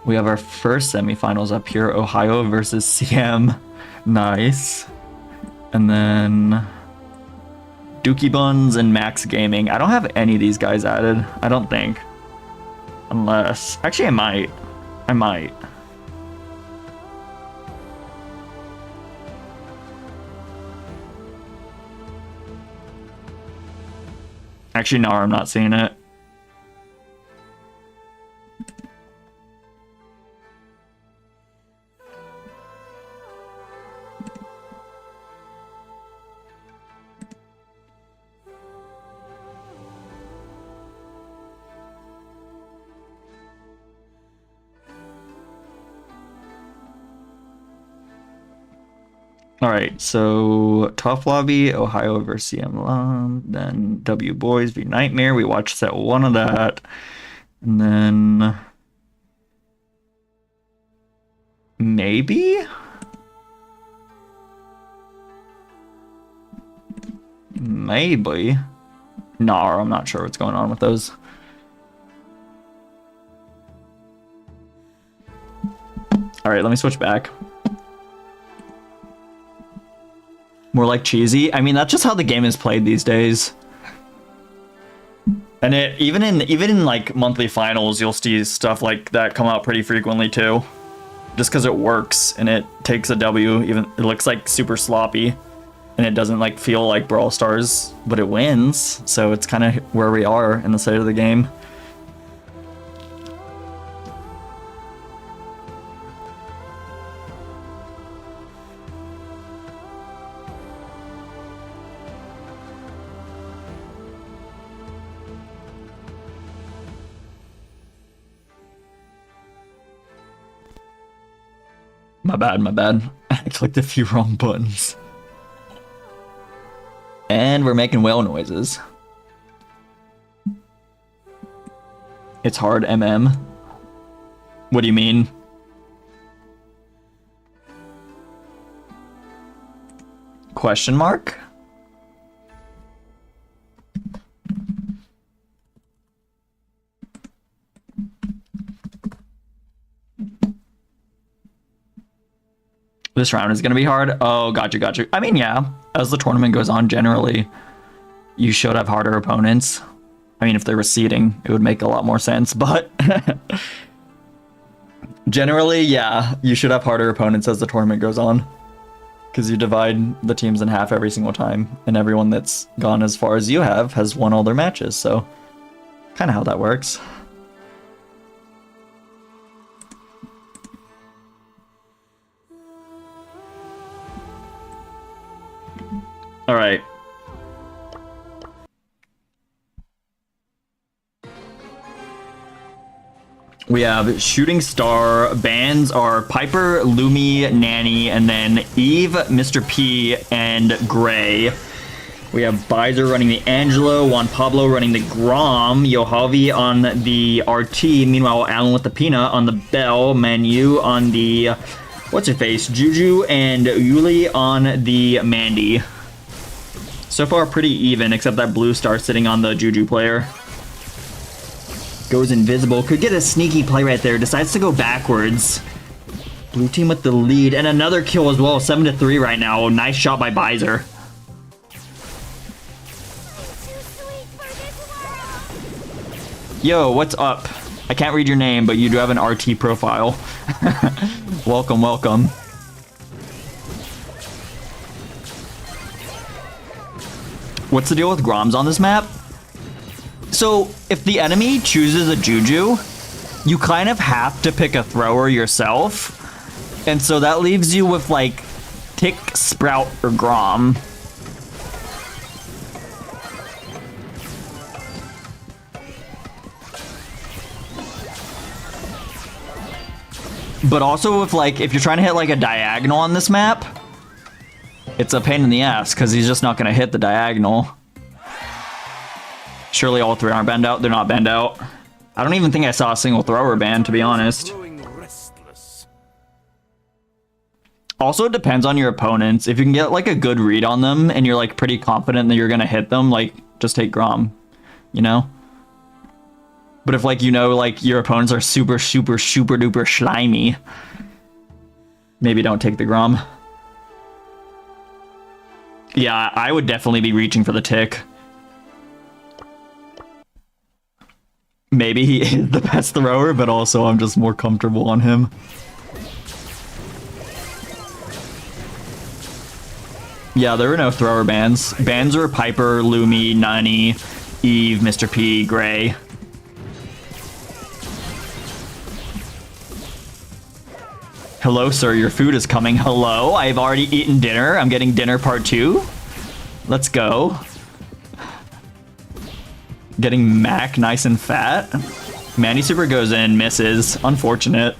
we have our first semifinals up here. Ohio versus CM. Nice. And then Dookie Buns and Max Gaming. I don't have any of these guys added. I don't think. Unless... Actually, I might. I might. Actually, no, I'm not seeing it. Alright, so Tough Lobby, Ohio versus CM, then W Boys v Nightmare. We watched set 1 of that. And then... Maybe? Maybe. No, I'm not sure what's going on with those. All right, let me switch back. More like cheesy. I mean, that's just how the game is played these days. And even in like monthly finals, you'll see stuff like that come out pretty frequently too. Just because it works and it takes a W, even it looks like super sloppy, and it doesn't like feel like Brawl Stars, but it wins. So it's kind of where we are in the state of the game. My bad, my bad. I clicked a few wrong buttons. And we're making whale noises. It's hard, MM. What do you mean? Question mark? This round is going to be hard. Oh, gotcha. I mean, yeah, as the tournament goes on, generally, you should have harder opponents. I mean, if they were seeding, it would make a lot more sense, but generally, yeah, you should have harder opponents as the tournament goes on, because you divide the teams in half every single time, and everyone that's gone as far as you have has won all their matches, so kind of how that works. All right. We have Shooting Star. Bans are Piper, Lumi, Nanny, and then Eve, Mr. P, and Gray. We have Bizer running the Angelo, Juan Pablo running the Grom, Yohavi on the RT, meanwhile Alan with the Peanut on the Bell, Manu on the, what's her face, Juju, and Yuli on the Mandy. So far, pretty even, except that blue star sitting on the Juju player. Goes invisible. Could get a sneaky play right there. Decides to go backwards. Blue team with the lead. And another kill as well. 7-3 right now. Nice shot by Bizer. Yo, what's up? I can't read your name, but you do have an RT profile. Welcome, welcome. What's the deal with Groms on this map? So, if the enemy chooses a Juju, you kind of have to pick a thrower yourself. And so that leaves you with, like, Tick, Sprout, or Grom. But also with, like, if you're trying to hit, like, a diagonal on this map, it's a pain in the ass, because he's just not going to hit the diagonal. Surely all three aren't banned out. They're not banned out. I don't even think I saw a single thrower ban, to be honest. Also, it depends on your opponents. If you can get, like, a good read on them, and you're, like, pretty confident that you're going to hit them, like, just take Grom, you know? But if, like, you know, like, your opponents are super duper slimy, maybe don't take the Grom. Yeah, I would definitely be reaching for the Tick. Maybe he is the best thrower, but also I'm just more comfortable on him. Yeah, there were no thrower bans. Bans were Piper, Lumi, Nani, Eve, Mr. P, Gray. Hello, sir, your food is coming. Hello, I've already eaten dinner. I'm getting dinner part 2. Let's go. Getting Mac nice and fat. Manny Super goes in, misses. Unfortunate.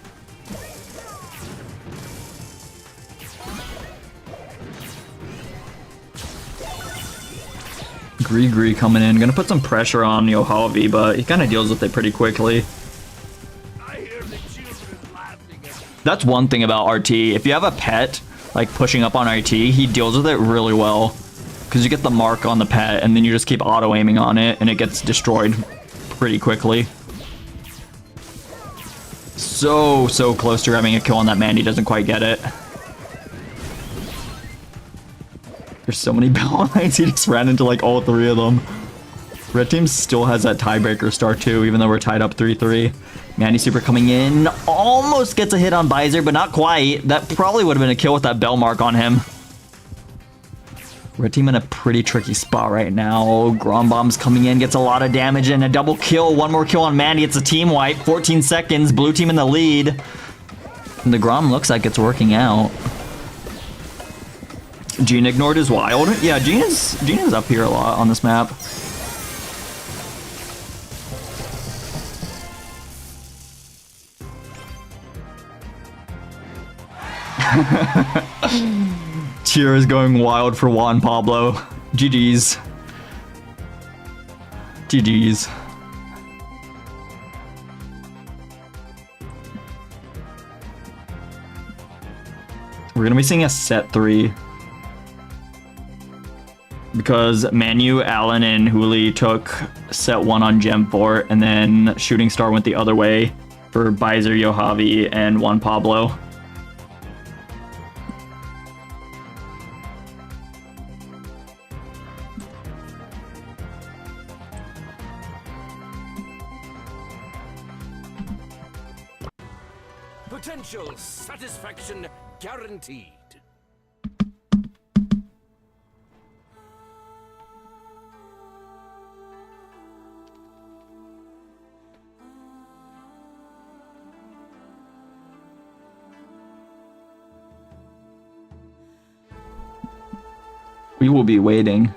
Gree coming in. Gonna put some pressure on Yohavi, but he kind of deals with it pretty quickly. That's one thing about RT. If you have a pet, like pushing up on RT, he deals with it really well. Because you get the mark on the pet, and then you just keep auto-aiming on it, and it gets destroyed pretty quickly. So close to grabbing a kill on that man. He doesn't quite get it. There's so many Bell lines. He just ran into like all three of them. Red team still has that tiebreaker star too, even though we're tied up 3-3. Manny Super coming in. Almost gets a hit on Visor, but not quite. That probably would have been a kill with that bell mark on him. Red team in a pretty tricky spot right now. Grom Bomb's coming in, gets a lot of damage and a double kill. One more kill on Manny. It's a team wipe. 14 seconds. Blue team in the lead. And the Grom looks like it's working out. Gene ignored is wild. Yeah, Gene is up here a lot on this map. Cheer is going wild for Juan Pablo. GG's. GG's. We're gonna be seeing a set 3. Because Manu, Allen, and Hooli took set 1 on Gem 4, and then Shooting Star went the other way for Bizer, Yohavi, and Juan Pablo. Potential satisfaction guaranteed. We will be waiting.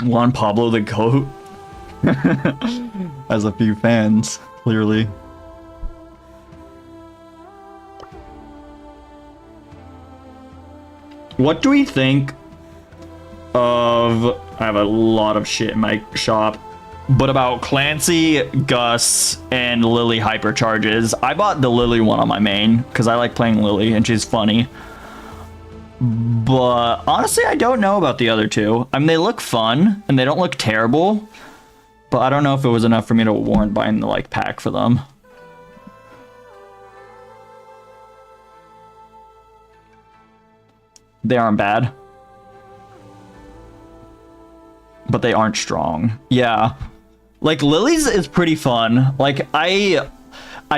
Juan Pablo the GOAT has a few fans, clearly. What do we think of... I have a lot of shit in my shop. But about Clancy, Gus, and Lily hypercharges. I bought the Lily one on my main because I like playing Lily and she's funny. But honestly, I don't know about the other two. I mean, they look fun and they don't look terrible. But I don't know if it was enough for me to warrant buying the like pack for them. They aren't bad. But they aren't strong. Yeah. Like, Lily's is pretty fun. Like, I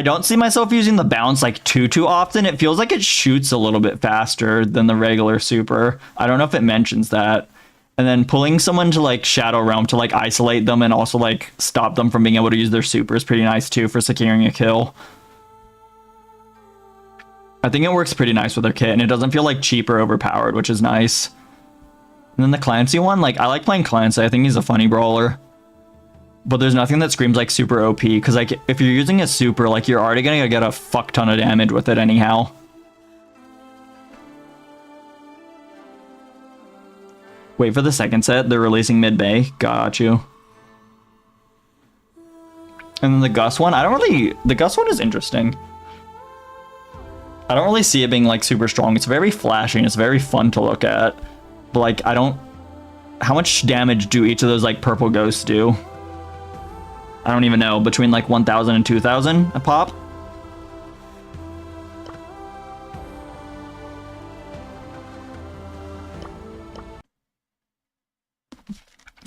don't see myself using the bounce, like, too often. It feels like it shoots a little bit faster than the regular super. I don't know if it mentions that. And then pulling someone to, like, Shadow Realm to, like, isolate them and also, like, stop them from being able to use their super is pretty nice, too, for securing a kill. I think it works pretty nice with their kit, and it doesn't feel, like, cheap or overpowered, which is nice. And then the Clancy one, like, I like playing Clancy. I think he's a funny brawler. But there's nothing that screams, like, super OP. Because, like, if you're using a super, like, you're already going to get a fuck ton of damage with it anyhow. Wait for the second set. They're releasing mid-bay. Got you. And then the Gus one, the Gus one is interesting. I don't really see it being, like, super strong. It's very flashy and it's very fun to look at. But, like, how much damage do each of those, like, purple ghosts do? I don't even know. Between, like, 1,000 and 2,000 a pop?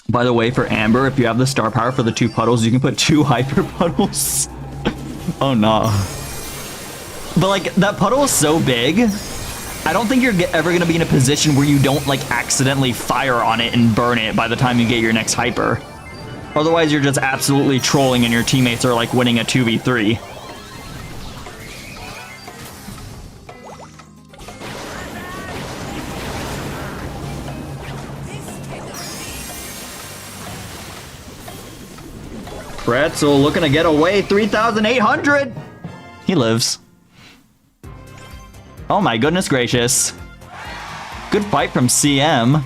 By the way, for Amber, if you have the star power for the 2 puddles, you can put 2 hyper puddles. Oh, no. But, like, that puddle is so big... I don't think you're ever going to be in a position where you don't, like, accidentally fire on it and burn it by the time you get your next hyper. Otherwise, you're just absolutely trolling and your teammates are, like, winning a 2v3. Pretzel looking to get away. 3,800! He lives. Oh my goodness gracious. Good fight from CM.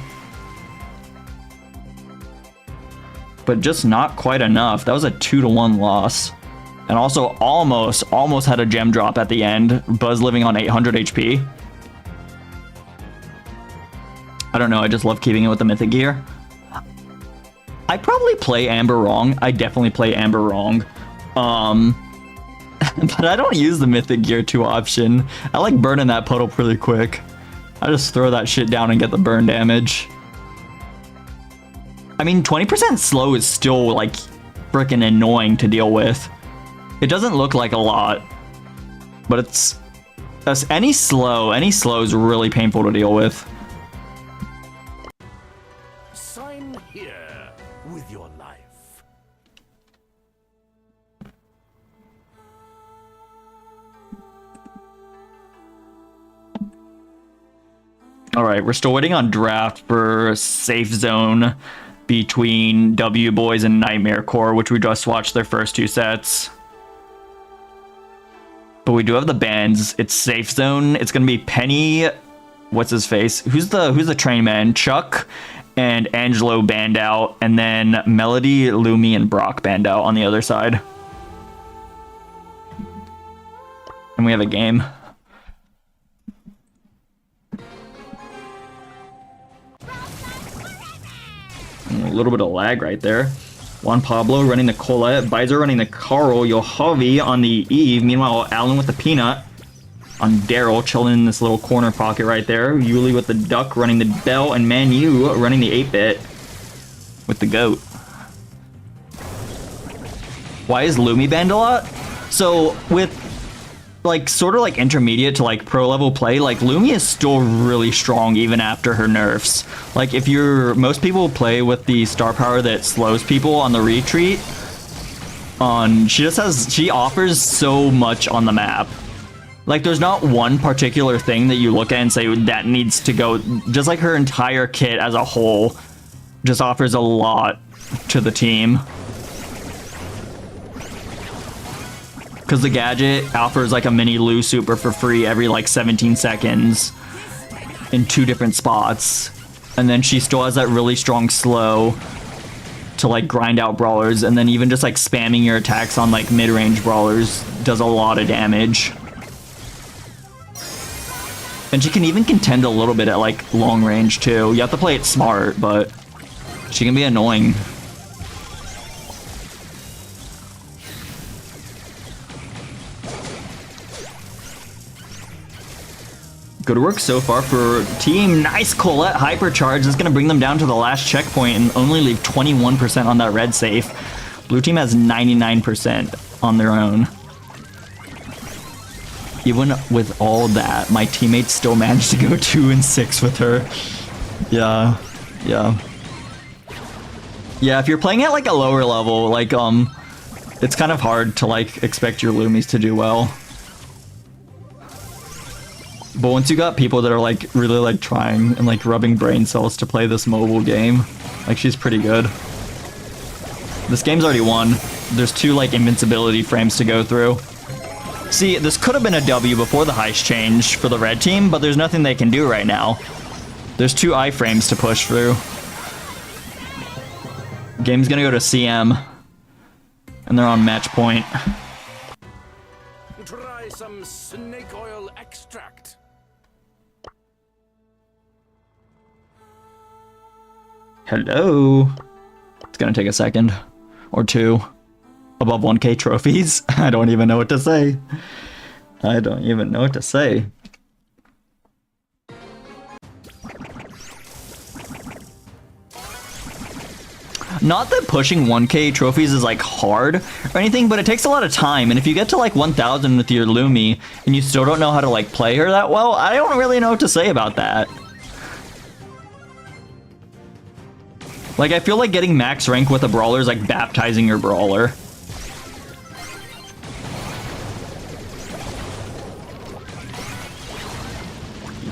But just not quite enough. That was a 2-1 loss. And also almost had a gem drop at the end. Buzz living on 800 HP. I don't know, I just love keeping it with the mythic gear. I probably play Amber wrong. I definitely play Amber wrong. But I don't use the mythic gear 2 option. I like burning that puddle pretty quick. I just throw that shit down and get the burn damage. I mean, 20% slow is still like freaking annoying to deal with. It doesn't look like a lot, but it's any slow is really painful to deal with. Sign here with your life. All right, we're still waiting on draft for safe zone between W Boys and Nightmare Core, which we just watched their first 2 sets. But we do have the bans. It's safe zone. It's gonna be Penny. What's his face? Who's the train man? Chuck and Angelo banned out, and then Melody, Lumi, and Brock banned out on the other side. And we have a game. A little bit of lag right there. Juan Pablo running the Colette, Bizer running the Carl, Yohavi on the Eve. Meanwhile, Alan with the Peanut on Daryl, chilling in this little corner pocket right there. Yuli with the Duck running the Bell, and Manu running the 8-bit with the Goat. Why is Lumi banned a lot? So with like sort of like intermediate to like pro level play, like Lumi is still really strong even after her nerfs. Like if most people play with the star power that slows people on the retreat, she offers so much on the map. Like there's not one particular thing that you look at and say that needs to go. Just like her entire kit as a whole just offers a lot to the team. Because the gadget offers like a mini Lu super for free every like 17 seconds in 2 different spots. And then she still has that really strong slow to like grind out brawlers. And then even just like spamming your attacks on like mid-range brawlers does a lot of damage. And she can even contend a little bit at like long range too. You have to play it smart, but she can be annoying. Good work so far for team. Nice Colette hypercharge. This is going to bring them down to the last checkpoint and only leave 21% on that red safe. Blue team has 99% on their own. Even with all that, my teammates still managed to go 2 and 6 with her. Yeah. Yeah, if you're playing at like a lower level, like it's kind of hard to like expect your Lumis to do well. But once you got people that are like really like trying and like rubbing brain cells to play this mobile game, like she's pretty good. This game's already won. There's 2 like invincibility frames to go through. See, this could have been a W before the heist change for the red team, but there's nothing they can do right now. There's 2 iframes to push through. Game's gonna go to CM. And they're on match point. Try some snake oil extract. Hello. It's gonna take a second or 2. Above 1K trophies. I don't even know what to say. Not that pushing 1K trophies is like hard or anything, but it takes a lot of time. And if you get to like 1000 with your Lumi and you still don't know how to like play her that well, I don't really know what to say about that. Like I feel like getting max rank with a brawler is like baptizing your brawler.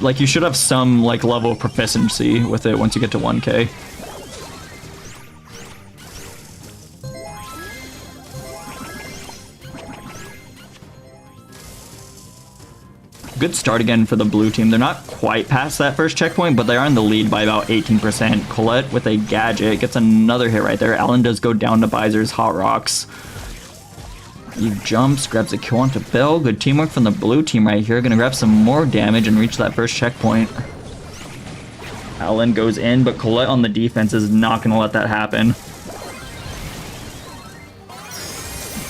Like you should have some like level of proficiency with it once you get to 1K. Good start again for the blue team. They're not quite past that first checkpoint, but they are in the lead by about 18%. Colette with a gadget gets another hit right there. Alan does go down to Bizer's Hot Rocks. Eve jumps, grabs a kill onto Bell. Good teamwork from the blue team right here. Gonna grab some more damage and reach that first checkpoint. Alan goes in, but Colette on the defense is not going to let that happen.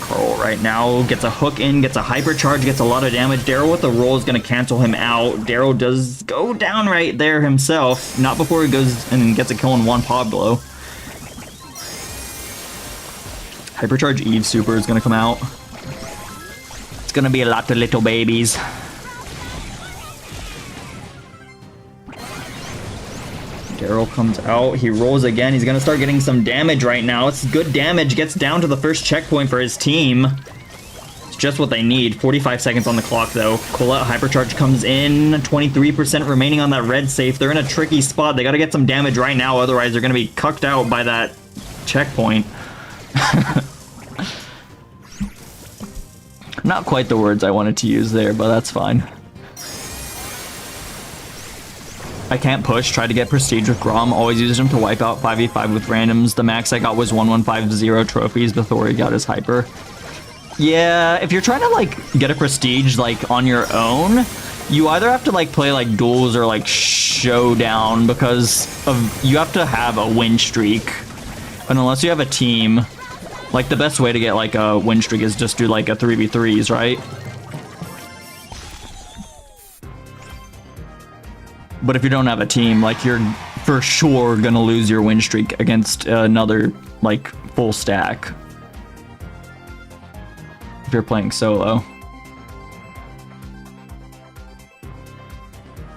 Carl right now gets a hook in, gets a hypercharge, gets a lot of damage. Daryl with the roll is going to cancel him out. Daryl does go down right there himself. Not before he goes and gets a kill on Juan Pablo. Hypercharge Eve super is going to come out. It's going to be a lot of little babies. Daryl comes out, he rolls again, he's gonna start getting some damage right now. It's good damage, gets down to the first checkpoint for his team. It's just what they need. 45 seconds on the clock though. Colette Hypercharge comes in, 23% remaining on that red safe. They're in a tricky spot, they gotta get some damage right now, otherwise they're gonna be cucked out by that checkpoint. Not quite the words I wanted to use there, but that's fine. I can't push, try to get prestige with Grom, always used him to wipe out 5v5 with randoms. The max I got was 1150 trophies before he got his hyper. Yeah, if you're trying to like get a prestige like on your own, you either have to like play like duels or like showdown because of you have to have a win streak. And unless you have a team, like the best way to get like a win streak is just do like a 3v3s, right? But if you don't have a team, like you're for sure gonna lose your win streak against another like full stack. If you're playing solo.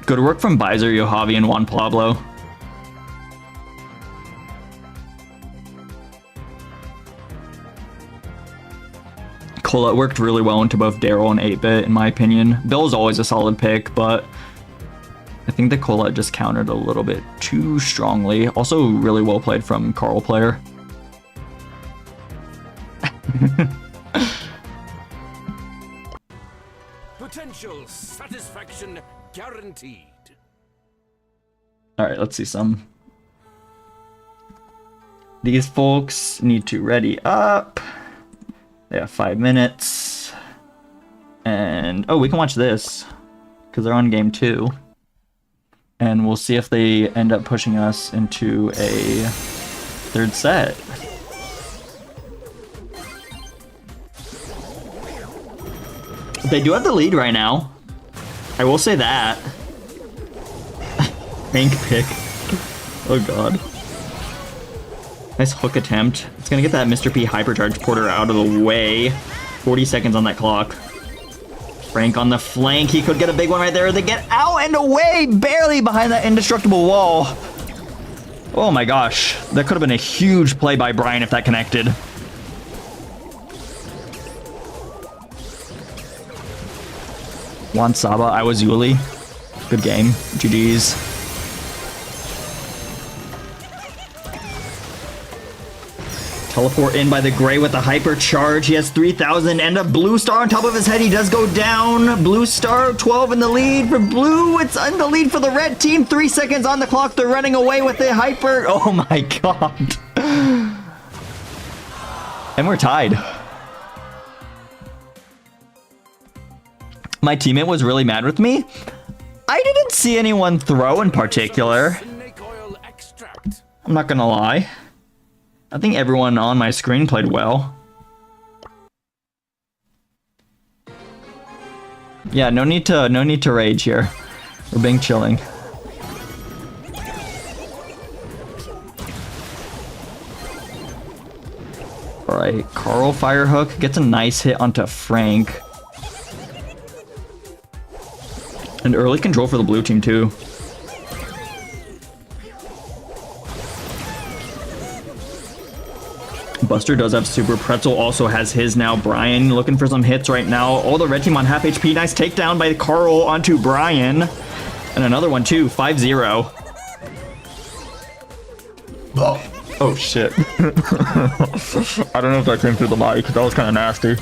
Good work from Bizer, Yohavi, and Juan Pablo. Colette worked really well into both Daryl and 8-Bit, in my opinion. Bill's always a solid pick, but I think the Colette just countered a little bit too strongly. Also, really well played from Carl player. Potential satisfaction guaranteed. All right, let's see some. These folks need to ready up. They have 5 minutes. And, oh, we can watch this because they're on game 2. And we'll see if they end up pushing us into a 3rd set. They do have the lead right now. I will say that. Rank pick. Oh god. Nice hook attempt. It's gonna get that Mr. P hypercharge porter out of the way. 40 seconds on that clock. Frank on the flank, he could get a big one right there. They get out and away, barely behind that indestructible wall. Oh my gosh, that could have been a huge play by Brian if that connected. Juan Saba, I was Yuli. Good game, GG's. Teleport in by the Gray with the hypercharge. He has 3,000 and a blue star on top of his head. He does go down. Blue star, 12 in the lead for blue. It's in the lead for the red team. 3 seconds on the clock. They're running away with the hyper. Oh my god. And we're tied. My teammate was really mad with me. I didn't see anyone throw in particular. I'm not gonna lie. I think everyone on my screen played well. Yeah, no need to rage here. We're being chilling. Alright, Carl Firehook gets a nice hit onto Frank. And early control for the blue team too. Buster does have super. Pretzel also has his now. Brian looking for some hits right now. Oh, the red team on half HP. Nice takedown by Carl onto Brian. And another one too. 5-0. Oh shit. I don't know if that came through the mic. That was kind of nasty.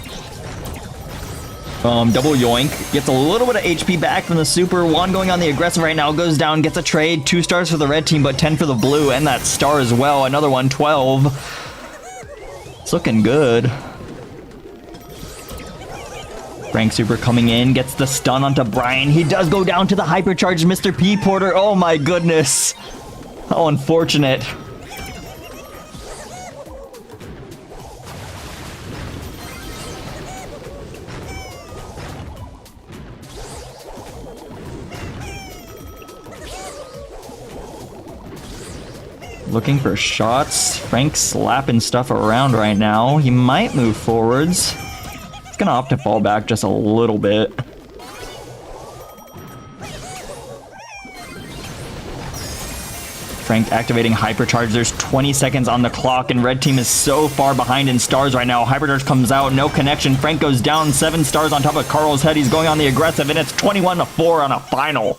Double yoink. Gets a little bit of HP back from the super. Juan going on the aggressive right now. Goes down. Gets a trade. 2 stars for the red team, but 10 for the blue. And that star as well. Another one. 12. It's looking good. Frank super coming in, gets the stun onto Brian. He does go down to the hypercharged Mr. P porter. Oh my goodness. How unfortunate. Looking for shots. Frank's slapping stuff around right now. He might move forwards. He's gonna opt to fall back just a little bit. Frank activating Hypercharge. There's 20 seconds on the clock, and red team is so far behind in stars right now. Hypercharge comes out, no connection. Frank goes down, 7 stars on top of Carl's head. He's going on the aggressive, and it's 21-4 on a final.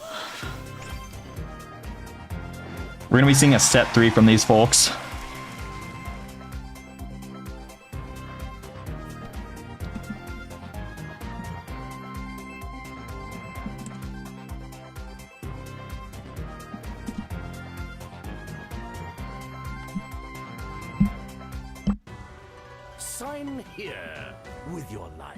We're gonna be seeing a set 3 from these folks. Sign here with your life.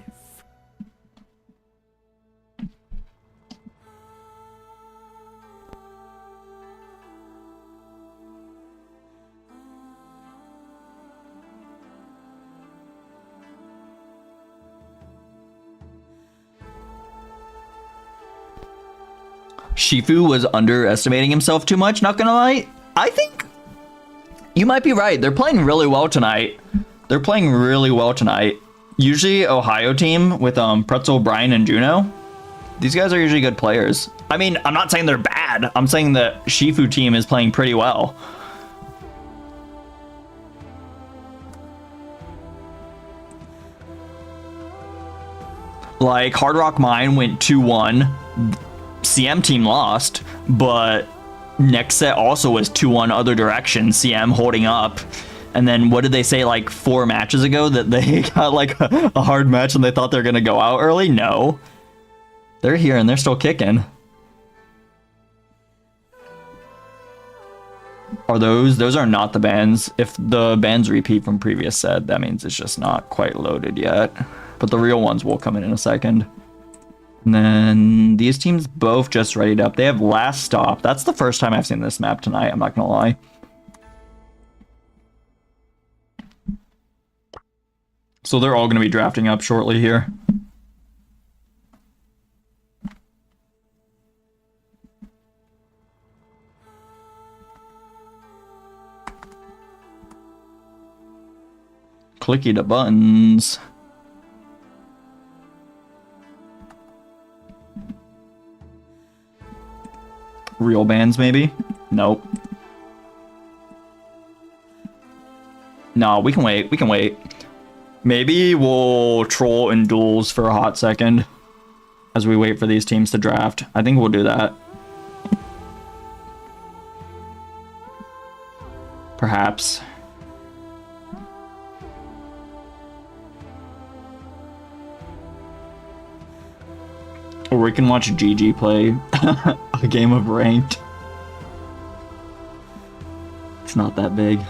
Shifu was underestimating himself too much, not gonna lie. I think you might be right. They're playing really well tonight. They're playing really well tonight. Usually Ohio team with Pretzel, Brian, and Juno. These guys are usually good players. I mean, I'm not saying they're bad. I'm saying the Shifu team is playing pretty well. Like, Hard Rock Mine went 2-1. CM team lost, but next set also was 2-1 other direction. CM holding up. And then what did they say like 4 matches ago? That they got like a hard match and they thought they're going to go out early? No. They're here and they're still kicking. Are those are not the bans. If the bans repeat from previous set, that means it's just not quite loaded yet. But the real ones will come in a second. And then these teams both just readied up. They have last stop. That's the first time I've seen this map tonight, I'm not gonna lie. So they're all gonna be drafting up shortly here. Clicky the buttons. Real bans, maybe? Nope. No, we can wait. We can wait. Maybe we'll troll in duels for a hot second as we wait for these teams to draft. I think we'll do that. Perhaps. Or we can watch GG play a game of ranked. It's not that big.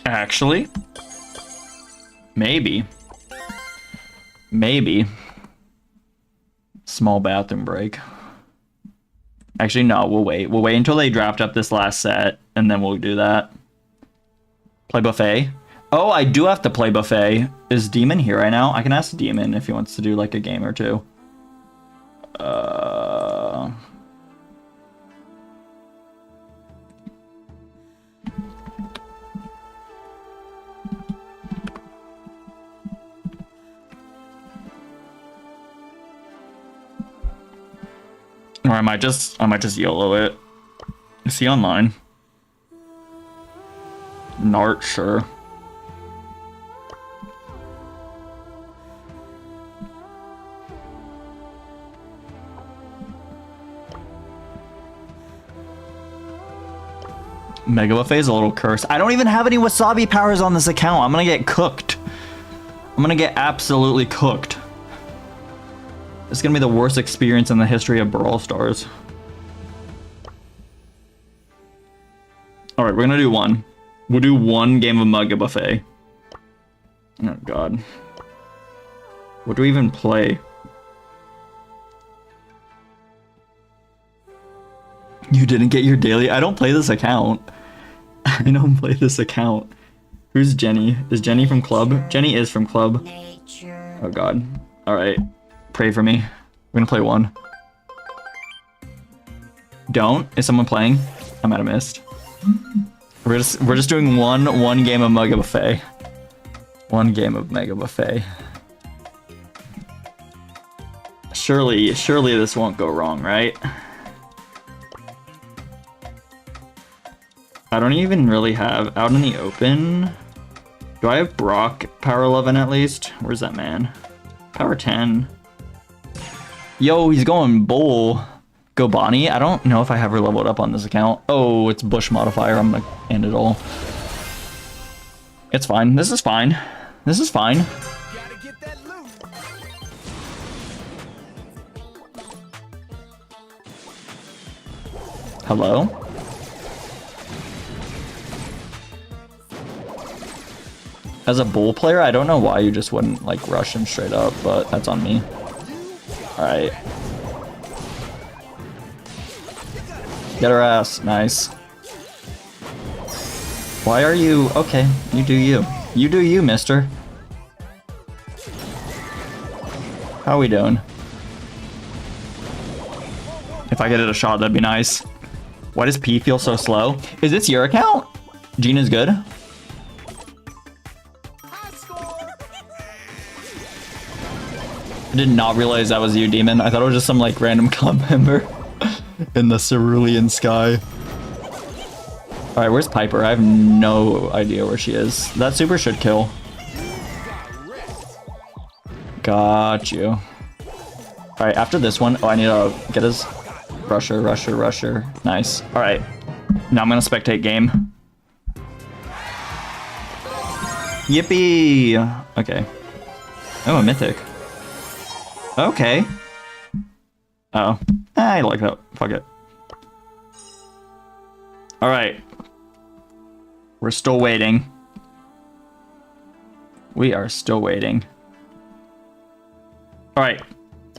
Actually, maybe. Small bathroom break. Actually, no, we'll wait. We'll wait until they draft up this last set, and then we'll do that. Play buffet. Oh, I do have to play buffet. Is Demon here right now? I can ask Demon if he wants to do like a game or two. Or I might just YOLO it. Is he online? Nart, sure. Mega Buffet's a little cursed. I don't even have any wasabi powers on this account. I'm gonna get cooked. I'm gonna get absolutely cooked. It's gonna be the worst experience in the history of Brawl Stars. Alright, we're gonna do one. We'll do one game of Mega Buffet. Oh god. What do we even play? You didn't get your daily? I don't play this account. I don't play this account. Who's Jenny? Is Jenny from club? Jenny is from club. Oh god. Alright. Pray for me. We're gonna play one. Don't? Is someone playing? I might have missed. We're just doing one game of Mega Buffet. One game of Mega Buffet. Surely this won't go wrong, right? I don't even really have out in the open. Do I have Brock power 11 at least? Where's that man? Power 10. Yo, he's going bull. Go Bonnie. I don't know if I have her leveled up on this account. Oh, it's Bush modifier. I'm gonna end it all. It's fine. This is fine. This is fine. Gotta get that loot. Hello? As a bull player, I don't know why you just wouldn't like rush him straight up, but that's on me. Alright. Get her ass. Nice. Why are you... Okay, you do you. You do you, mister. How are we doing? If I get it a shot, that'd be nice. Why does P feel so slow? Is this your account? Gina's good? I did not realize that was you, Demon. I thought it was just some like random club member in the cerulean sky. Alright, where's Piper? I have no idea where she is. That super should kill. Got you. Alright, after this one, oh, I need to get his rusher. Nice. Alright. Now I'm gonna spectate game. Yippee! Okay. Oh, a mythic. Okay. Oh. I like that. Fuck it. Alright. We're still waiting. We are still waiting. Alright.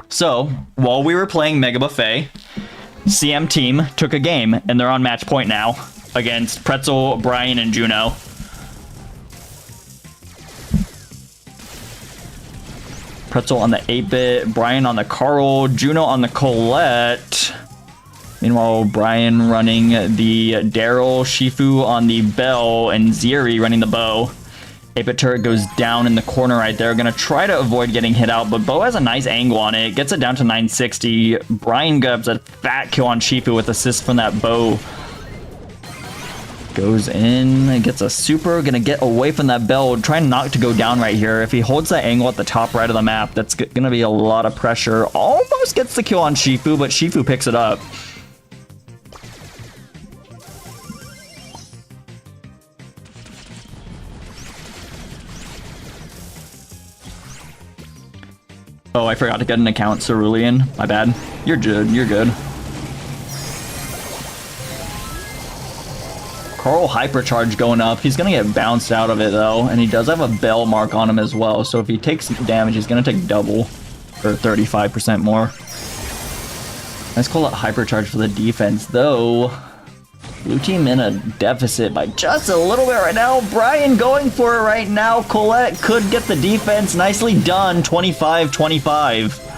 So, while we were playing Mega Buffet, CM team took a game, and they're on match point now against Pretzel, Brian, and Juno. Pretzel on the 8-bit, Brian on the Carl, Juno on the Colette. Meanwhile, Brian running the Daryl, Shifu on the Bell, and Ziri running the Bow. 8-bit turret goes down in the corner right there. Gonna try to avoid getting hit out, but Bow has a nice angle on it. Gets it down to 960. Brian grabs a fat kill on Shifu with assist from that Bow. Goes in, gets a super, gonna get away from that Bell, trying not to go down right here. If he holds that angle at the top right of the map, that's gonna be a lot of pressure. Almost gets the kill on Shifu, but Shifu picks it up. Oh, I forgot to get an account, Cerulean. My bad. You're good, you're good. Carl hypercharge going up. He's gonna get bounced out of it though, and he does have a bell mark on him as well. So if he takes damage, he's gonna take double, or 35% more. Let's call it hypercharge for the defense though. Blue team in a deficit by just a little bit right now. Brian going for it right now. Colette could get the defense. Nicely done. 25-25.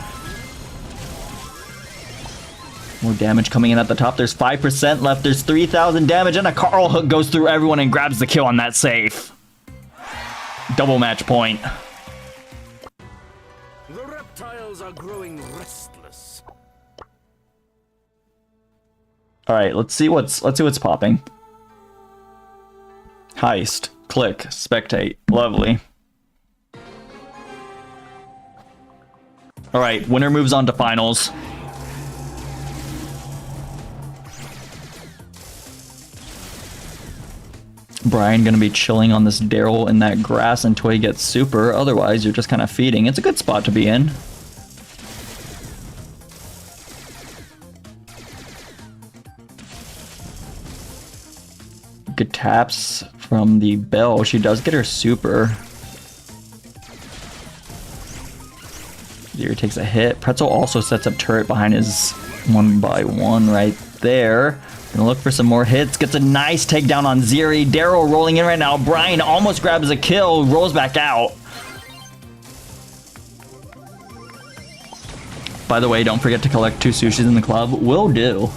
More damage coming in at the top. There's 5% left. There's 3,000 damage, and a Carl hook goes through everyone and grabs the kill on that safe. Double match point. The reptiles are growing restless. All right, let's see what's popping. Heist. Click. Spectate. Lovely. All right, winner moves on to finals. Brian gonna be chilling on this Daryl in that grass until he gets super. Otherwise, you're just kind of feeding. It's a good spot to be in. Good taps from the Bell. She does get her super. Ziri takes a hit. Pretzel also sets up turret behind his 1x1 right there. Gonna look for some more hits. Gets a nice takedown on Ziri. Daryl rolling in right now. Brian almost grabs a kill. Rolls back out. By the way, don't forget to collect 2 sushis in the club. Will do.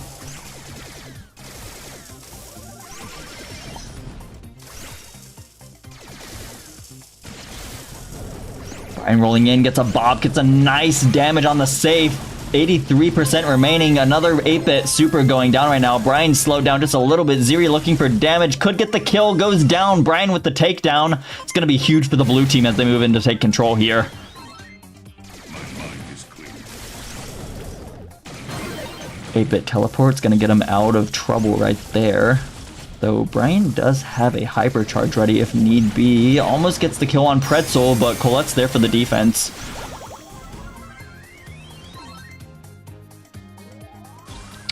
Brian rolling in, gets a bop, gets a nice damage on the safe. 83% remaining. Another 8-bit super going down right now. Brian slowed down just a little bit. Ziri looking for damage. Could get the kill. Goes down. Brian with the takedown. It's going to be huge for the blue team as they move in to take control here. 8-bit teleport's going to get him out of trouble right there. Though Brian does have a hypercharge ready if need be. Almost gets the kill on Pretzel, but Colette's there for the defense.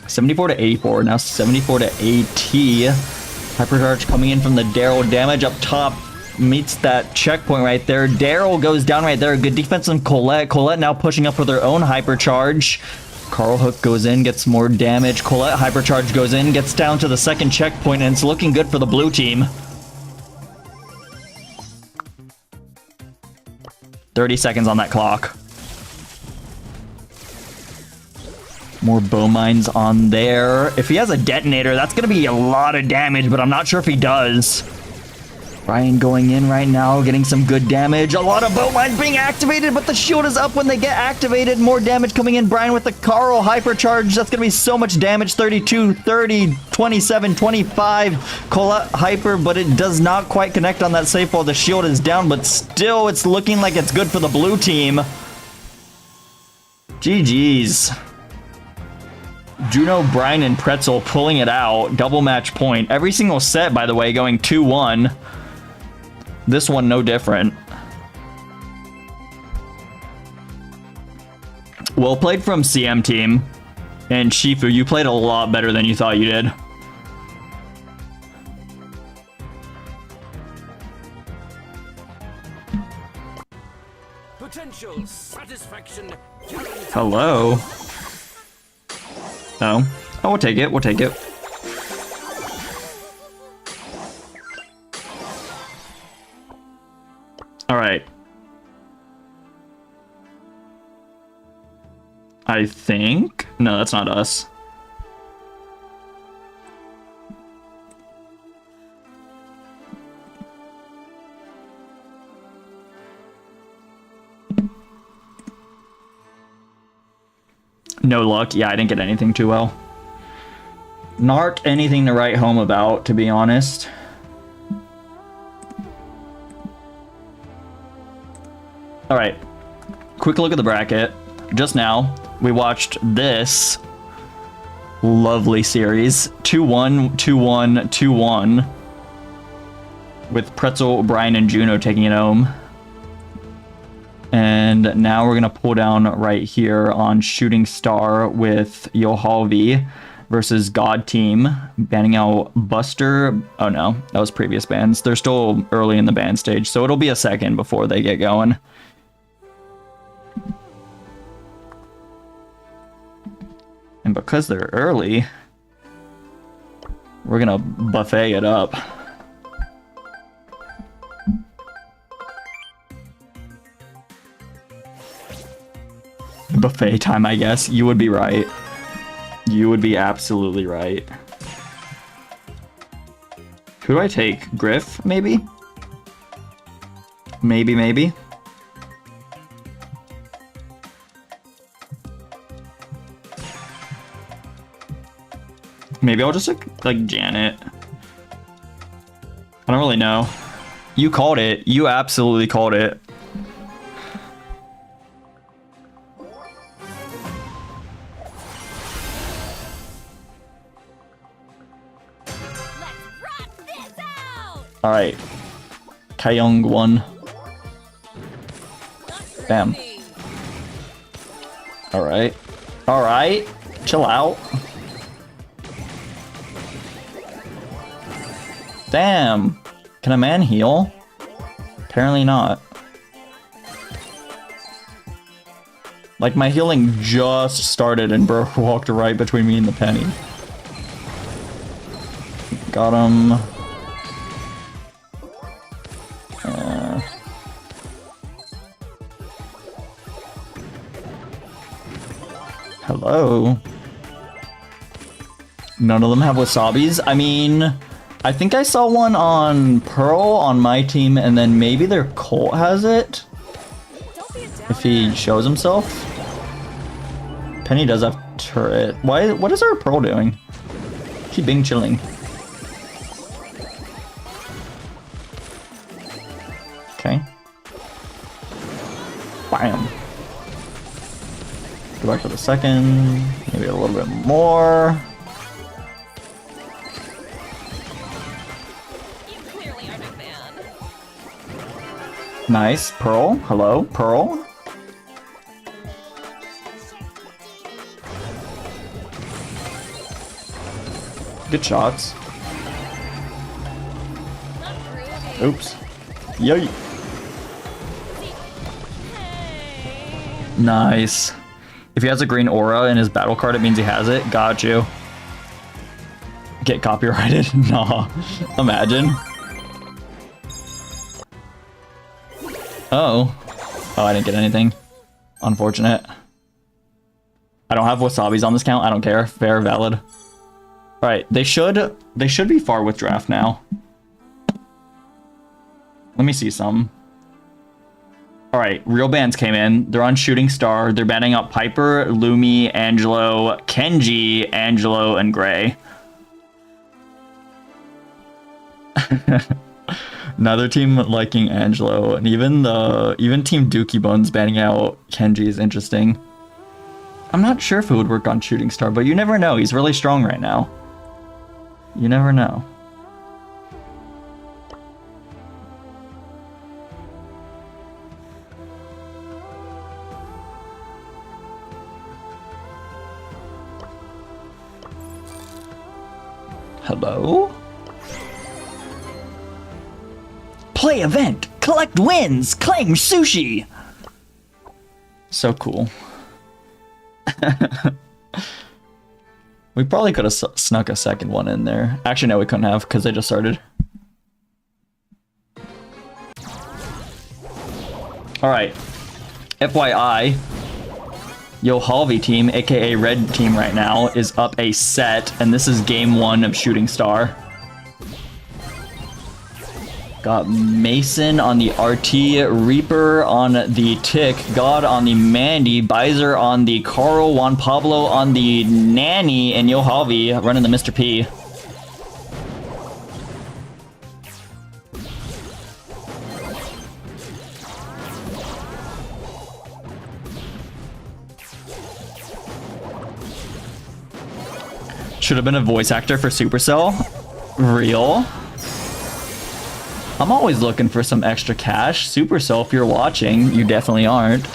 $74-84, now 74-80. Hypercharge coming in from the Daryl. Damage up top meets that checkpoint right there. Daryl goes down right there. Good defense on Colette. Colette now pushing up with her own hypercharge. Carl Hook goes in, gets more damage. Colette hypercharge goes in, gets down to the second checkpoint, and it's looking good for the blue team. 30 seconds on that clock. More bow mines on there. If he has a detonator, that's going to be a lot of damage, but I'm not sure if he does. Brian going in right now, getting some good damage. A lot of bow mines being activated, but the shield is up when they get activated. More damage coming in. Brian with the Carl hypercharge. That's going to be so much damage. 32, 30, 27, 25. Colette hyper, but it does not quite connect on that safe while the shield is down, but still it's looking like it's good for the blue team. GG's. Juno, Brian, and Pretzel pulling it out. Double match point. Every single set, by the way, going 2-1. This one, no different. Well played from CM team. And Shifu, you played a lot better than you thought you did. Potential satisfaction. Hello. Oh. Oh, we'll take it. We'll take it. All right. I think... No, that's not us. No luck. Yeah, I didn't get anything too well. Not anything to write home about, to be honest. All right. Quick look at the bracket. Just now, we watched this lovely series. 2-1, 2-1, 2-1. With Pretzel, Brian, and Juno taking it home. And now we're going to pull down right here on Shooting Star with Yohalvi versus God Team. Banning out Buster. Oh no, that was previous bans. They're still early in the ban stage, so it'll be a second before they get going. And because they're early, we're going to buffet it up. Buffet time, I guess. You would be right. You would be absolutely right. Who do I take? Griff, maybe? Maybe. Maybe I'll just like Janet. I don't really know. You called it. You absolutely called it. Let's rock this out! Alright. Kyung won. Bam. Alright. Alright. Chill out. Damn. Can a man heal? Apparently not. Like, my healing just started and bro walked right between me and the penny. Got him. Hello? None of them have wasabis? I mean, I think I saw one on Pearl on my team, and then maybe their Colt has it? If he shows himself? Penny does have turret. Why? What is our Pearl doing? She being chilling. Okay. Bam. Go back for the second. Maybe a little bit more. You clearly aren't a fan. Nice. Pearl. Hello, Pearl. Good shots. Oops. Yay. Nice. If he has a green aura in his battle card, it means he has it. Got you. Get copyrighted? Nah. Imagine. Oh. Oh, I didn't get anything. Unfortunate. I don't have wasabis on this count. I don't care. Fair, valid. Alright, they should be far with draft now. Let me see some. Alright, real bands came in. They're on Shooting Star. They're banning out Piper, Lumi, Angelo, Kenji, Angelo, and Gray. Another team liking Angelo, and even Team Dookie Bones banning out Kenji is interesting. I'm not sure if it would work on Shooting Star, but you never know. He's really strong right now. You never know. Hello? Play event! Collect wins! Claim sushi! So cool. We probably could have snuck a second one in there. Actually, no, we couldn't have because they just started. Alright. FYI, Yohalvi team, aka Red team right now, is up a set, and this is game 1 of Shooting Star. Got Mason on the RT, Reaper on the Tick, God on the Mandy, Bizer on the Carl, Juan Pablo on the Nanny, and Yohalvi running the Mr. P. Should have been a voice actor for Supercell. Real. I'm always looking for some extra cash. Supercell, if you're watching, you definitely aren't.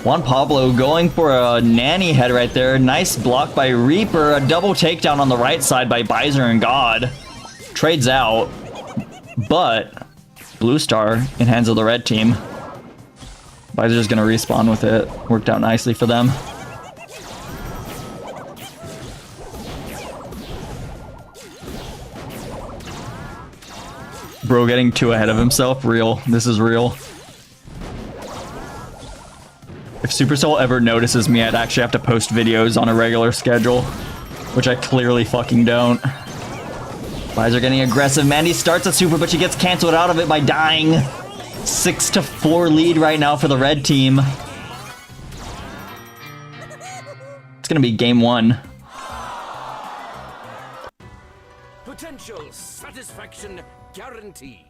Juan Pablo going for a nanny head right there. Nice block by Reaper. A double takedown on the right side by Bizer and God. Trades out. But Blue Star in hands of the red team. Bizer's gonna respawn with it. Worked out nicely for them. Bro getting too ahead of himself. Real. This is real. If Supercell ever notices me, I'd actually have to post videos on a regular schedule. Which I clearly fucking don't. Bizer getting aggressive. Mandy starts a super, but she gets canceled out of it by dying. 6-4 lead right now for the red team. It's gonna be game 1. Potential satisfaction guaranteed.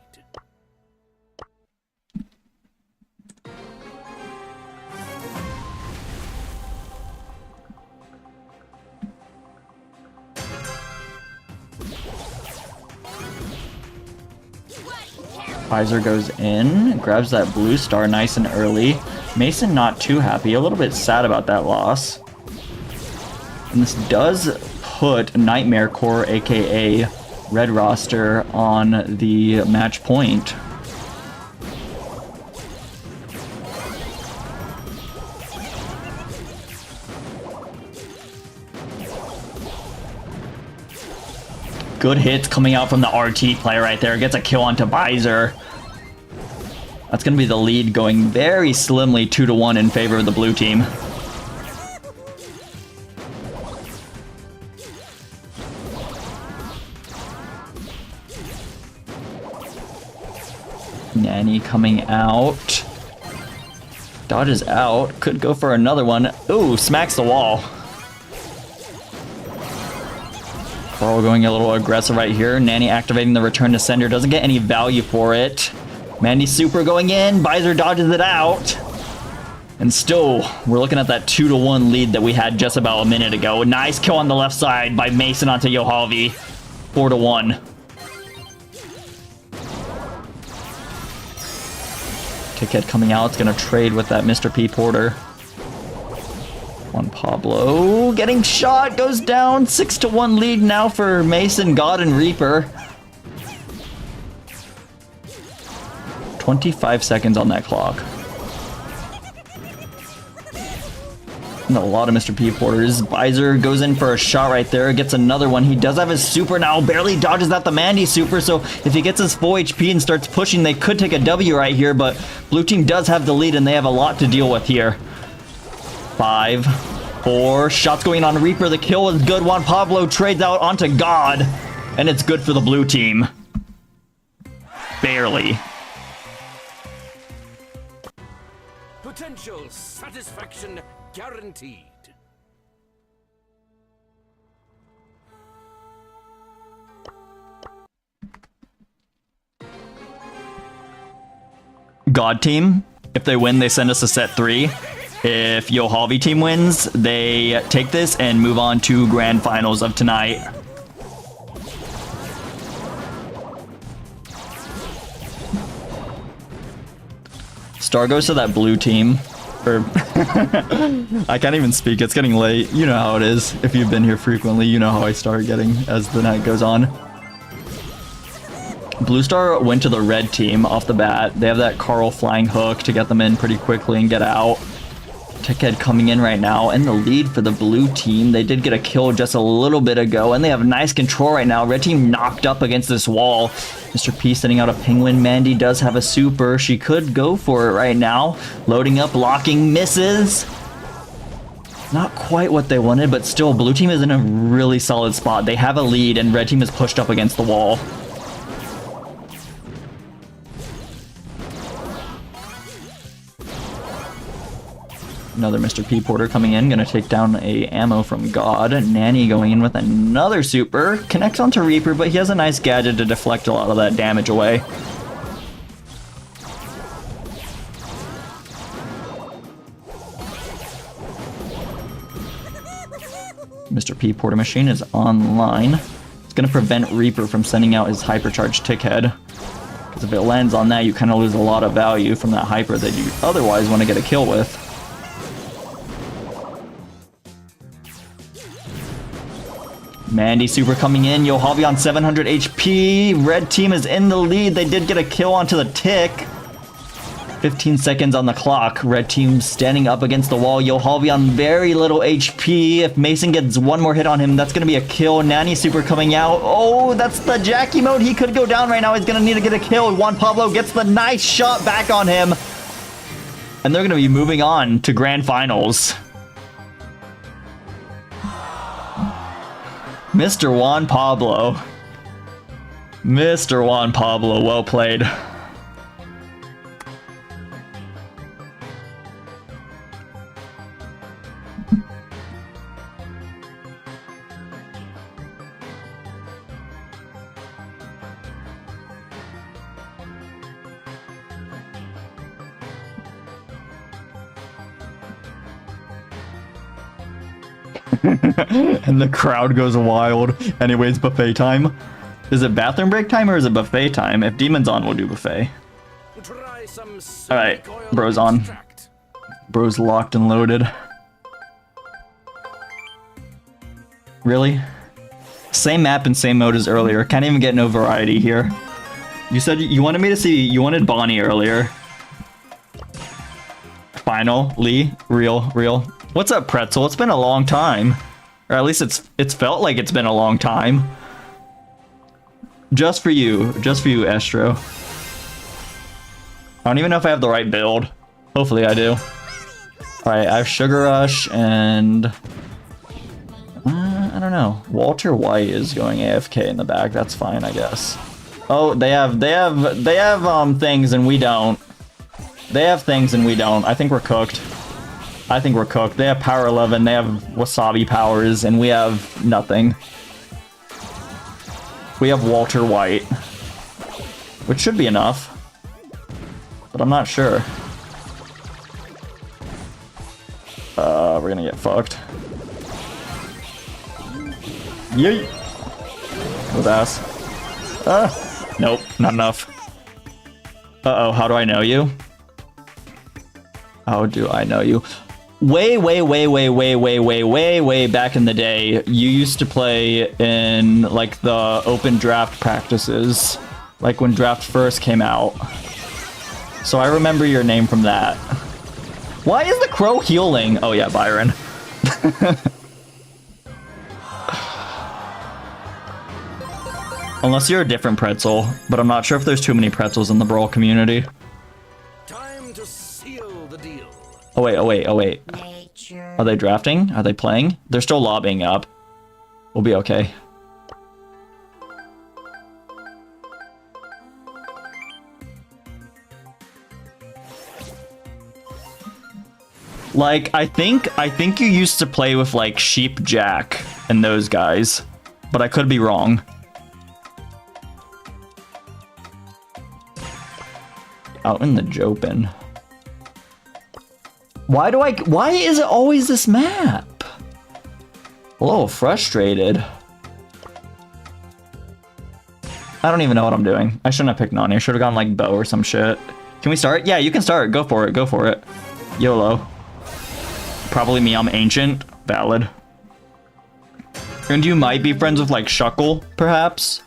Visor goes in, grabs that blue star nice and early. Mason not too happy, a little bit sad about that loss. And this does put Nightmare Core, aka Red Roster, on the match point. Good hits coming out from the RT player right there. Gets a kill onto Visor. That's going to be the lead going very slimly 2-1 in favor of the blue team. Nanny coming out. Dodges out. Could go for another one. Ooh, smacks the wall. Brawl going a little aggressive right here. Nanny activating the return to sender. Doesn't get any value for it. Mandy super going in. Visor dodges it out. And still, we're looking at that 2-1 lead that we had just about a minute ago. Nice kill on the left side by Mason onto Yohavi. 4-1. Ticket coming out. It's going to trade with that Mr. P Porter. Juan Pablo getting shot. Goes down. 6-1 lead now for Mason, God, and Reaper. 25 seconds on that clock. And a lot of Mr. P Porters. Visor goes in for a shot right there. Gets another one. He does have his super now. Barely dodges out the Mandy super. So if he gets his full HP and starts pushing, they could take a W right here. But blue team does have the lead and they have a lot to deal with here. 5, 4. Shots going on Reaper. The kill is good. Juan Pablo trades out onto God. And it's good for the blue team. Barely. Potential satisfaction guaranteed. God team, if they win, they send us a set 3. If Yohavi team wins, they take this and move on to grand finals of tonight. Star goes to that blue team. Or I can't even speak. It's getting late. You know how it is. If you've been here frequently, you know how I start getting as the night goes on. Blue Star went to the red team off the bat. They have that Carl flying hook to get them in pretty quickly and get out. Techhead coming in right now and the lead for the blue team. They did get a kill just a little bit ago and they have nice control right now. Red team knocked up against this wall. Mr. P sending out a penguin. Mandy does have a super. She could go for it right now. Loading up, blocking, misses. Not quite what they wanted, but still blue team is in a really solid spot. They have a lead and red team is pushed up against the wall. Another Mr. P Porter coming in, gonna take down a ammo from God. Nanny going in with another super. Connects onto Reaper, but he has a nice gadget to deflect a lot of that damage away. Mr. P Porter machine is online. It's gonna prevent Reaper from sending out his hypercharged tick head. Because if it lands on that, you kind of lose a lot of value from that hyper that you otherwise want to get a kill with. Mandy super coming in. Yohavi on 700 HP. Red team is in the lead. They did get a kill onto the tick. 15 seconds on the clock. Red team standing up against the wall. Yohavi on very little HP. If Mason gets one more hit on him, that's going to be a kill. Nanny super coming out. Oh, that's the Jackie mode. He could go down right now. He's going to need to get a kill. Juan Pablo gets the nice shot back on him. And they're going to be moving on to grand finals. Mr. Juan Pablo. Mr. Juan Pablo, well played. And the crowd goes wild. Anyways, buffet time. Is it bathroom break time or is it buffet time? If Demon's on, we'll do buffet. Try some Alright, silicoil bro's on. extract. Bro's locked and loaded. Really? Same map and same mode as earlier. Can't even get no variety here. You said you wanted me to see... You wanted Bonnie earlier. Finally. Real. What's up, Pretzel? It's been a long time. Or at least it's felt like it's been a long time. Just for you, Estro. I don't even know if I have the right build. Hopefully I do. Alright, I have Sugar Rush and... I don't know. Walter White is going AFK in the back. That's fine, I guess. Oh, they have things and we don't. They have things and we don't. I think we're cooked. They have Power 11, they have Wasabi powers, and we have nothing. We have Walter White. Which should be enough. But I'm not sure. We're gonna get fucked. Yay! With ass. Nope, not enough. Uh-oh, how do I know you? How do I know you? Way back in the day, you used to play in, like, the open draft practices. Like, when draft first came out. So I remember your name from that. Why is the crow healing? Oh yeah, Byron. Unless you're a different pretzel, but I'm not sure if there's too many pretzels in the Brawl community. Time to seal the deal. Oh wait. Are they drafting? Are they playing? They're still lobbying up. We'll be okay. Like, I think you used to play with, like, Sheep Jack and those guys, but I could be wrong. Out in the Jopin. Why is it always this map? A little frustrated. I don't even know what I'm doing. I shouldn't have picked Nani. I should have gone, like, Bo or some shit. Can we start? Yeah, you can start. Go for it. YOLO. Probably me, I'm ancient. Valid. And you might be friends with, like, Shuckle, perhaps?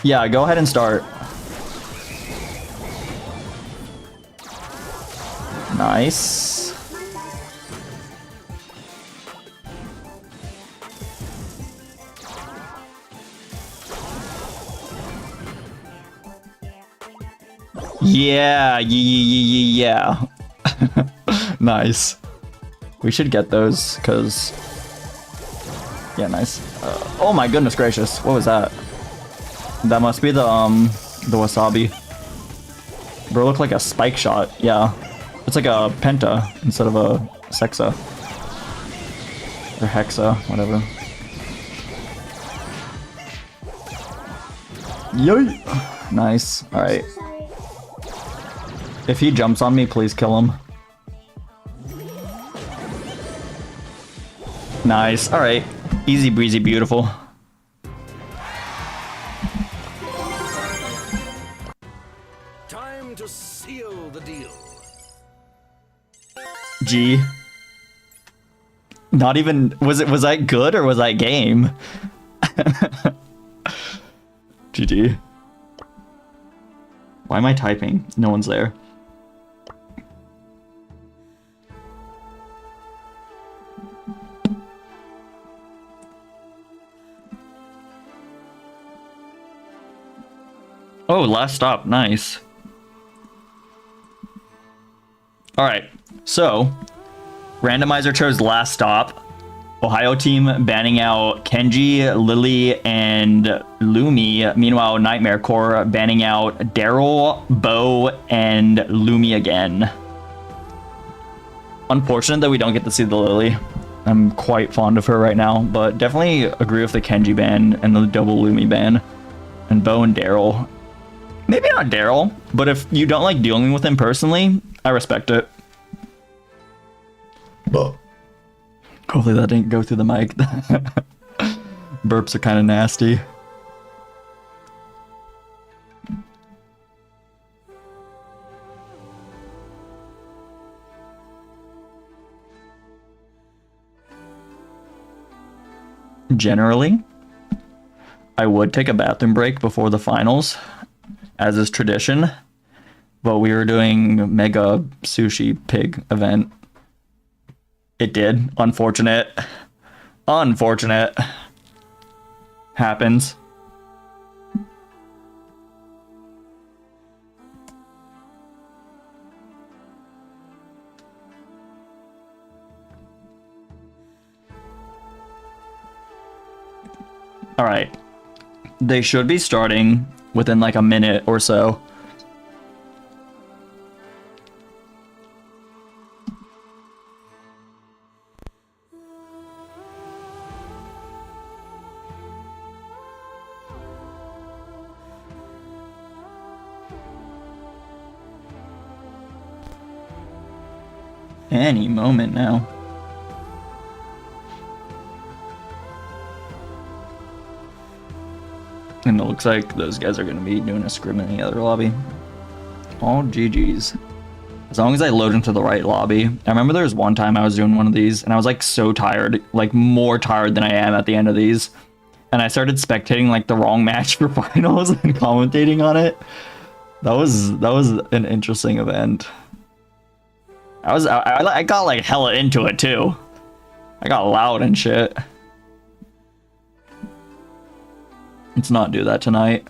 Yeah, go ahead and start. Nice. Yeah. Nice. We should get those, because... Yeah, nice. Oh my goodness gracious, what was that? That must be the wasabi. Bro, looked like a spike shot, yeah. It's like a penta instead of a sexa. Or hexa, whatever. Yay! Nice, alright. If he jumps on me, please kill him. Nice, alright. Easy breezy, beautiful. Time to seal the deal. G. Not even... Was that good or was that game? GG. Why am I typing? No one's there. Oh, last stop. Nice. Alright, so randomizer chose last stop. Ohio team banning out Kenji, Lily, and Lumi. Meanwhile, Nightmare Core banning out Daryl, Bo, and Lumi again. Unfortunate that we don't get to see the Lily. I'm quite fond of her right now, but definitely agree with the Kenji ban and the double Lumi ban. And Bo and Daryl. Maybe not Daryl, but if you don't like dealing with him personally, I respect it. Hopefully that didn't go through the mic. Burps are kind of nasty. Generally, I would take a bathroom break before the finals, as is tradition, but we were doing mega sushi pig event. It did. Unfortunate. Unfortunate. Happens. All right. They should be starting within like a minute or so. Any moment now. And it looks like those guys are going to be doing a scrim in the other lobby. All GG's. As long as I load into the right lobby. I remember there was one time I was doing one of these and I was like so tired, like more tired than I am at the end of these. And I started spectating like the wrong match for finals and commentating on it. That was an interesting event. I got like hella into it too. I got loud and shit. Let's not do that tonight.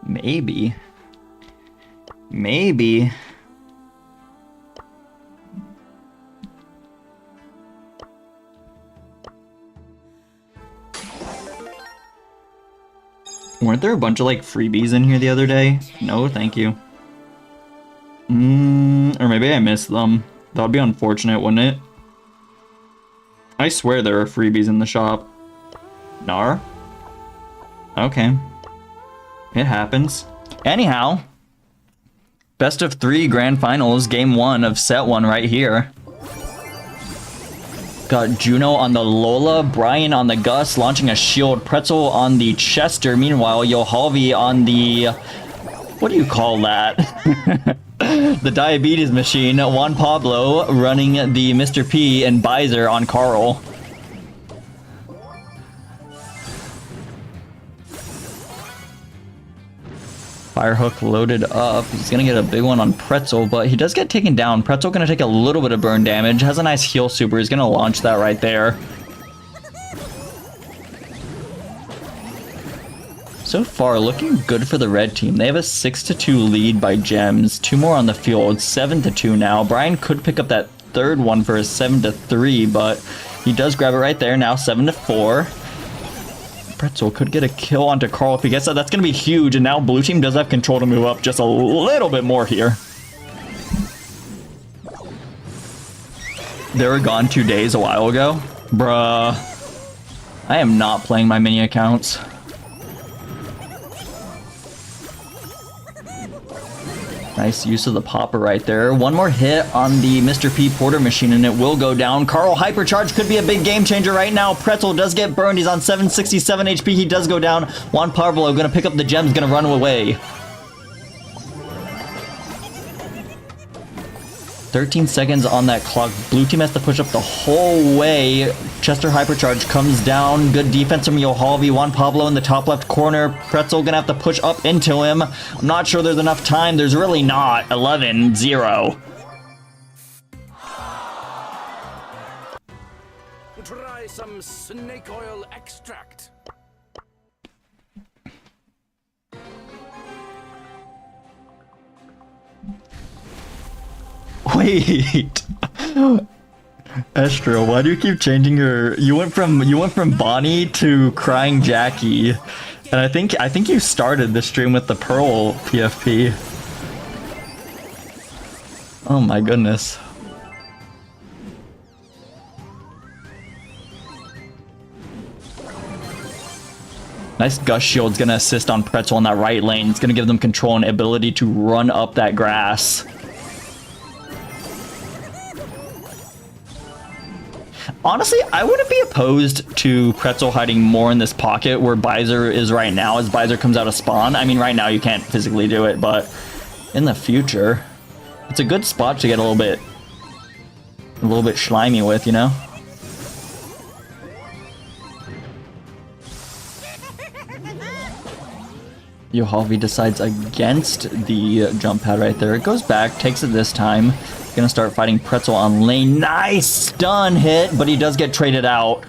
Maybe. Weren't there a bunch of like freebies in here the other day? No, thank you. Or maybe I missed them. That would be unfortunate, wouldn't it? I swear there are freebies in the shop. Nar? Okay. It happens. Anyhow, best of 3 grand finals, game 1 of set 1 right here. Got Juno on the Lola, Brian on the Gus, launching a shield, Pretzel on the Chester. Meanwhile, Yohalvi on the... what do you call that? The diabetes machine. Juan Pablo running the Mr. P, and Bizer on Carl. Firehook loaded up. He's gonna get a big one on Pretzel, but he does get taken down. Pretzel gonna take a little bit of burn damage. Has a nice heal super. He's gonna launch that right there. So far, looking good for the red team. They have a 6-2 lead by gems. 2 more on the field. 7-2 now. Brian could pick up that third one for a 7-3, but he does grab it right there. Now 7-4. Pretzel could get a kill onto Carl if he gets that. That's going to be huge, and now blue team does have control to move up just a little bit more here. They were gone 2 days a while ago. Bruh. I am not playing my mini accounts. Nice use of the popper right there. One more hit on the Mr. P Porter machine and it will go down. Carl Hypercharge could be a big game changer right now. Pretzel does get burned. He's on 767 HP. He does go down. Juan Pablo gonna pick up the gems, gonna run away. 13 seconds on that clock. Blue team has to push up the whole way. Chester Hypercharge comes down. Good defense from Yohalvi. Juan Pablo in the top left corner. Pretzel gonna have to push up into him. I'm not sure there's enough time. There's really not. 11-0. Try some snake oil extract. Wait. Estra, why do you keep changing your... You went from Bonnie to Crying Jackie. And I think you started the stream with the Pearl PFP. Oh my goodness. Nice Gust Shield's gonna assist on Pretzel in that right lane. It's gonna give them control and ability to run up that grass. Honestly, I wouldn't be opposed to Pretzel hiding more in this pocket where Baizer is right now as Baizer comes out of spawn. I mean, right now you can't physically do it, but in the future, it's a good spot to get a little bit slimy with, you know? Yohalvi decides against the jump pad right there. It goes back, takes it this time. Gonna start fighting Pretzel on lane. Nice stun hit, but he does get traded out.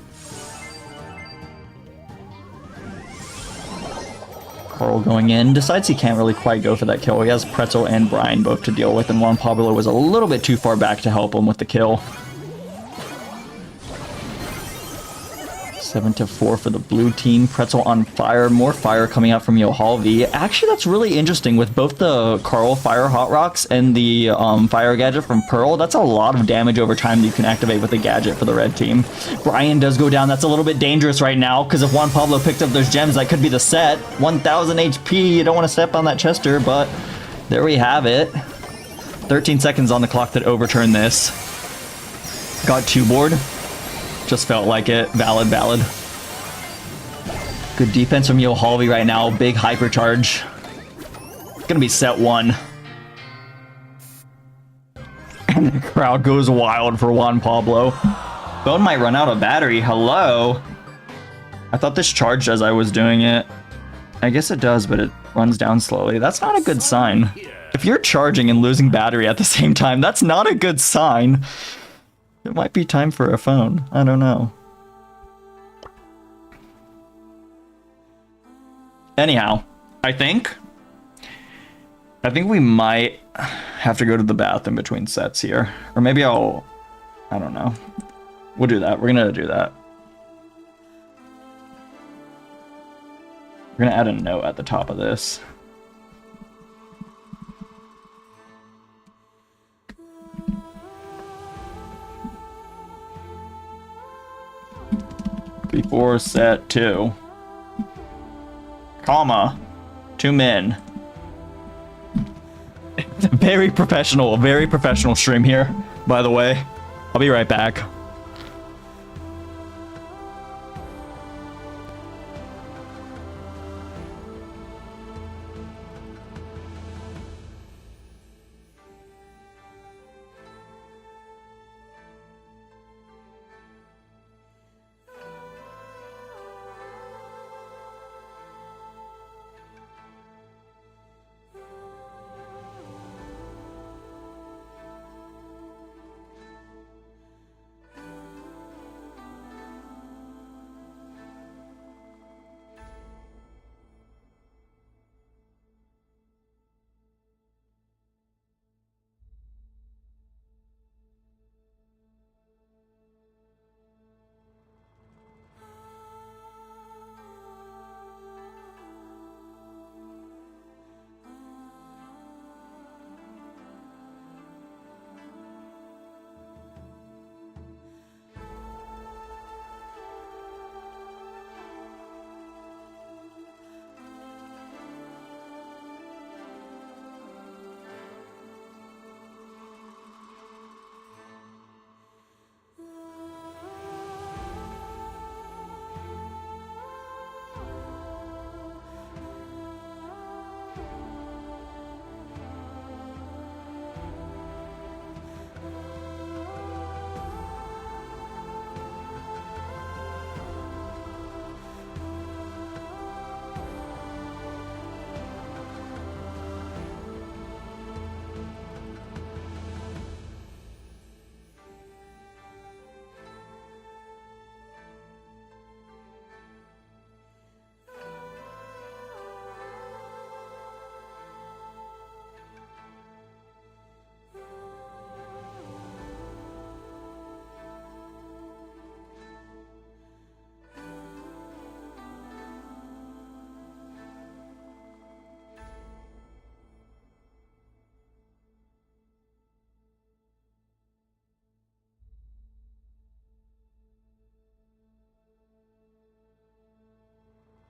Carl going in, decides he can't really quite go for that kill. He has Pretzel and Brian both to deal with, and Juan Pablo was a little bit too far back to help him with the kill. 7-4 for the blue team. Pretzel on fire. More fire coming out from Yohalvi. Actually, that's really interesting with both the Carl Fire Hot Rocks and the Fire Gadget from Pearl. That's a lot of damage over time that you can activate with the gadget for the red team. Brian does go down. That's a little bit dangerous right now because if Juan Pablo picked up those gems, that could be the set. 1000 HP. You don't want to step on that Chester, but there we have it. 13 seconds on the clock that overturned this. Got 2 board. Just felt like it. Valid. Good defense from Yohalvi right now. Big hypercharge. Gonna be set 1. And the crowd goes wild for Juan Pablo. Phone might run out of battery. Hello? I thought this charged as I was doing it. I guess it does, but it runs down slowly. That's not a good sign. If you're charging and losing battery at the same time, that's not a good sign. It might be time for a phone. I don't know. Anyhow, I think we might have to go to the bath in between sets here. Or maybe I don't know. We'll do that. We're gonna do that. We're gonna add a note at the top of this. Before set 2. Comma. 2 men. Very professional stream here, by the way. I'll be right back.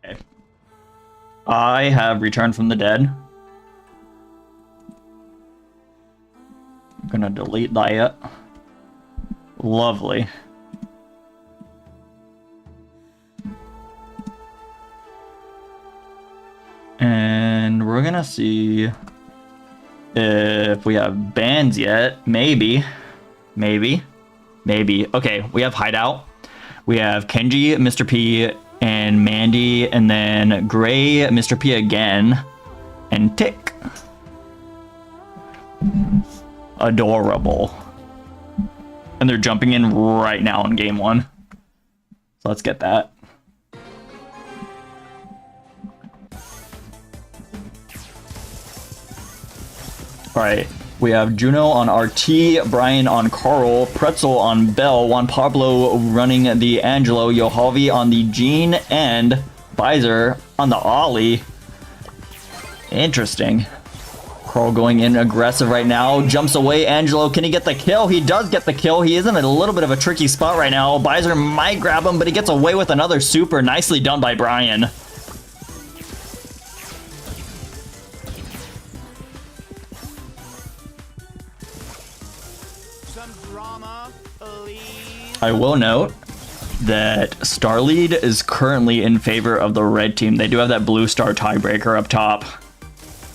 Okay. I have returned from the dead. I'm gonna delete that. Lovely. And we're gonna see if we have bans yet. Maybe. Okay, we have Hideout. We have Kenji, Mr. P, and Mandy, and then Gray, Mr. P again, and Tick. Adorable. And they're jumping in right now in game 1. So let's get that. Alright, we have Juno on RT, Brian on Carl, Pretzel on Bell, Juan Pablo running the Angelo, Yohavi on the Jean, and Visor on the Ollie. Interesting. Carl going in aggressive right now, jumps away. Angelo, can he get the kill? He does get the kill. He is in a little bit of a tricky spot right now. Visor might grab him, but he gets away with another super. Nicely done by Brian. I will note that Star Lead is currently in favor of the red team. They do have that blue star tiebreaker up top.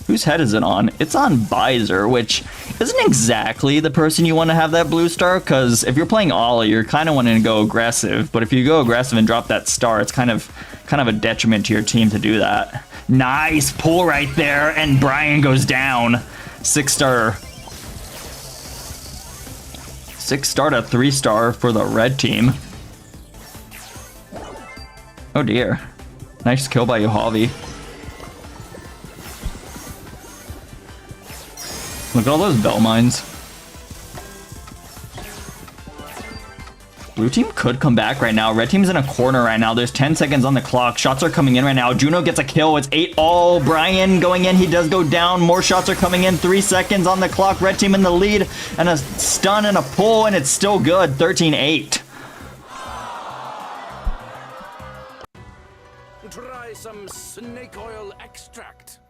Whose head is it on? It's on Visor, which isn't exactly the person you want to have that blue star, because if you're playing Ollie, you're kind of wanting to go aggressive. But if you go aggressive and drop that star, it's kind of a detriment to your team to do that. Nice pull right there, and Brian goes down. 6-star. 6-star to 3-star for the red team. Oh dear. Nice kill by Yohavi. Look at all those bell mines. Blue team could come back right now. Red team's in a corner right now. There's 10 seconds on the clock. Shots are coming in right now. Juno gets a kill. It's 8-all. Brian going in. He does go down. More shots are coming in. 3 seconds on the clock. Red team in the lead. And a stun and a pull, and it's still good. 13-8. Try some snake oil extract.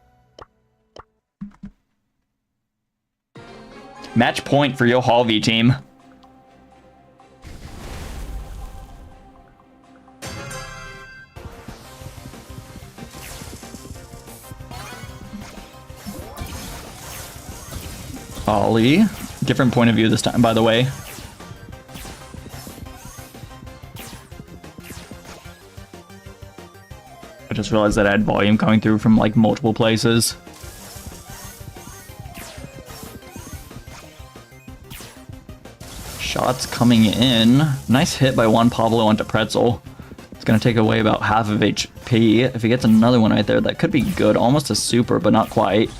Match point for Yohavi team. Ollie. Different point of view this time, by the way. I just realized that I had volume coming through from like multiple places. Shots coming in. Nice hit by Juan Pablo onto Pretzel. It's going to take away about half of HP. If he gets another one right there, that could be good. Almost a super, but not quite.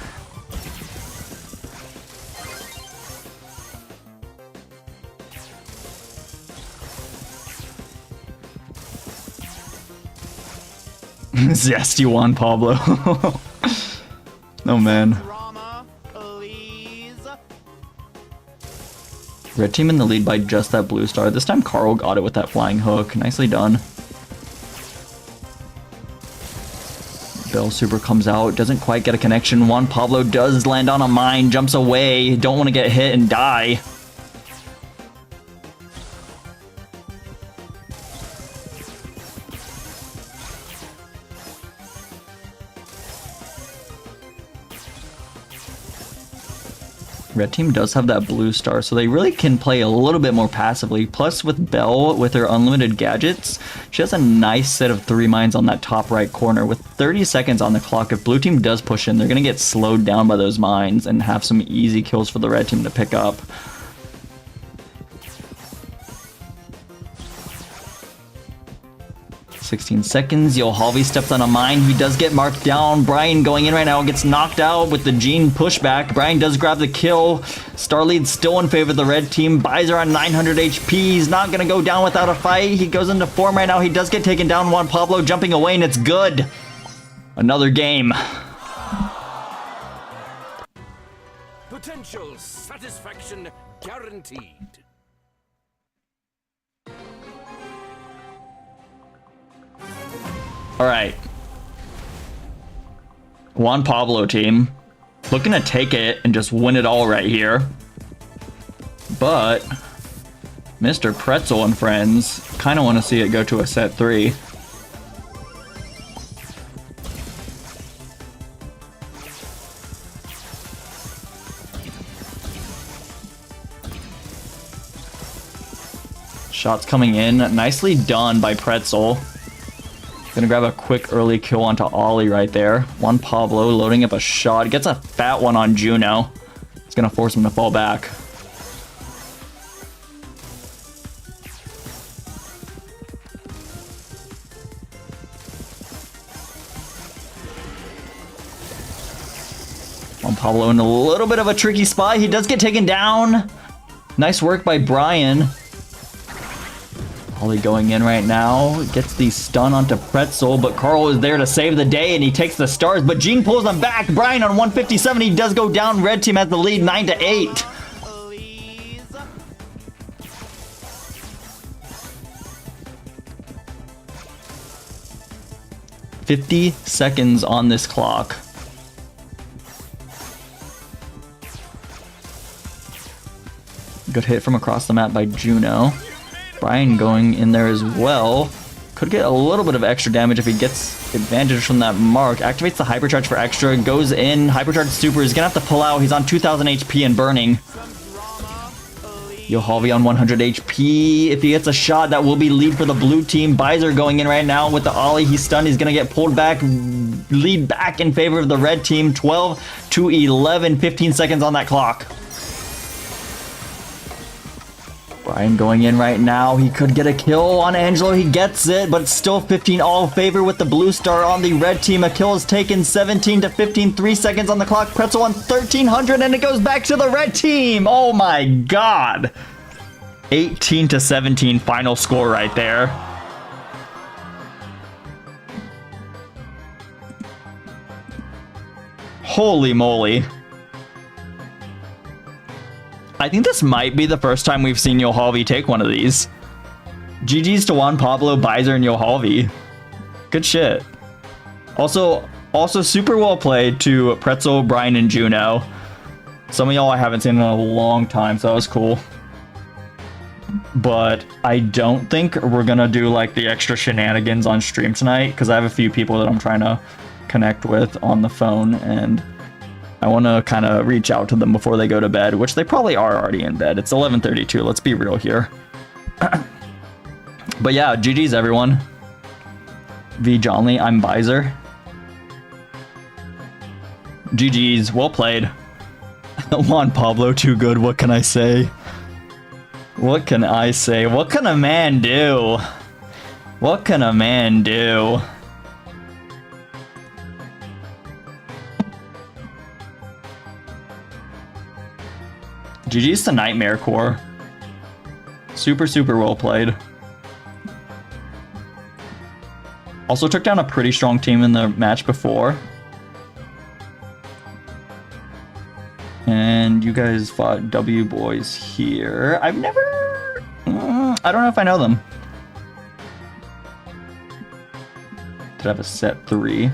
Zesty Juan Pablo. Oh man. Red team in the lead by just that blue star. This time Carl got it with that flying hook. Nicely done. Bell super comes out. Doesn't quite get a connection. Juan Pablo does land on a mine. Jumps away. Don't want to get hit and die. Red team does have that blue star, so they really can play a little bit more passively. Plus, with Belle, with her unlimited gadgets, she has a nice set of 3 mines on that top right corner. With 30 seconds on the clock, if blue team does push in, they're going to get slowed down by those mines and have some easy kills for the red team to pick up. $16 seconds. Yohavi steps on a mine. He does get marked down. Brian going in right now gets knocked out with the Jean pushback. Brian does grab the kill. Star lead still in favor of the red team. Visor on 900 HP. He's not going to go down without a fight. He goes into form right now. He does get taken down. Juan Pablo jumping away, and it's good. Another game. Potential satisfaction guaranteed. All right. Juan Pablo team looking to take it and just win it all right here. But Mr. Pretzel and friends kind of want to see it go to a set 3. Shots coming in. Nicely done by Pretzel. Gonna grab a quick early kill onto Ollie right there. Juan Pablo loading up a shot. Gets a fat one on Juno. It's gonna force him to fall back. Juan Pablo in a little bit of a tricky spot. He does get taken down. Nice work by Brian. Ollie going in right now. Gets the stun onto Pretzel, but Carl is there to save the day, and he takes the stars, but Gene pulls him back. Brian on 157. He does go down. Red team has the lead 9-8. 50 seconds on this clock. Good hit from across the map by Juno. Brian going in there as well. Could get a little bit of extra damage if he gets advantage from that mark. Activates the hypercharge for extra. Goes in. Hypercharge super. He's going to have to pull out. He's on 2000 HP and burning. Yohalvi on 100 HP. If he gets a shot, that will be lead for the blue team. Bizer going in right now with the Ollie. He's stunned. He's going to get pulled back. Lead back in favor of the red team. 12-11. 15 seconds on that clock. Brian going in right now. He could get a kill on Angelo. He gets it, but it's still 15 all favor with the blue star on the red team. A kill is taken. 17-15. 3 seconds on the clock. Pretzel on 1300, and it goes back to the red team. Oh my god. 18-17 final score right there. Holy moly. I think this might be the first time we've seen Yohalvi take one of these. GG's to Juan Pablo, Bizer, and Yohalvi. Good shit. Also super well played to Pretzel, Brian, and Juno. Some of y'all I haven't seen in a long time, so that was cool. But I don't think we're gonna do like the extra shenanigans on stream tonight, because I have a few people that I'm trying to connect with on the phone, and I want to kind of reach out to them before they go to bed, which they probably are already in bed. It's 11:32. Let's be real here. But yeah, GG's everyone. V Johnley, I'm Bizer. GG's, well played. Juan Pablo, too good. What can I say? What can I say? What can a man do? What can a man do? GG's to Nightmare Core. Super, super well played. Also took down a pretty strong team in the match before. And you guys fought W Boys here. I've never... I don't know if I know them. Did I have a set 3?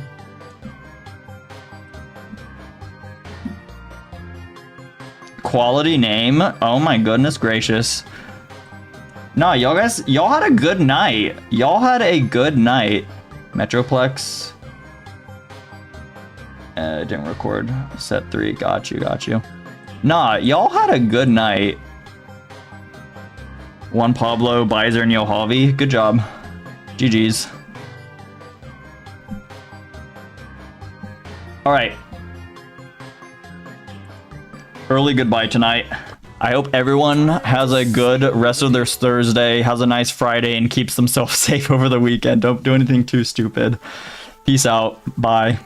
Quality name. Oh my goodness gracious. Nah, y'all had a good night. Y'all had a good night. Metroplex. Didn't record set 3. Got you. Nah, y'all had a good night. Juan Pablo, Bizer, and Yohalvi. Good job. GG's. Alright. Early goodbye tonight. I hope everyone has a good rest of their Thursday, has a nice Friday, and keeps themselves safe over the weekend. Don't do anything too stupid. Peace out. Bye.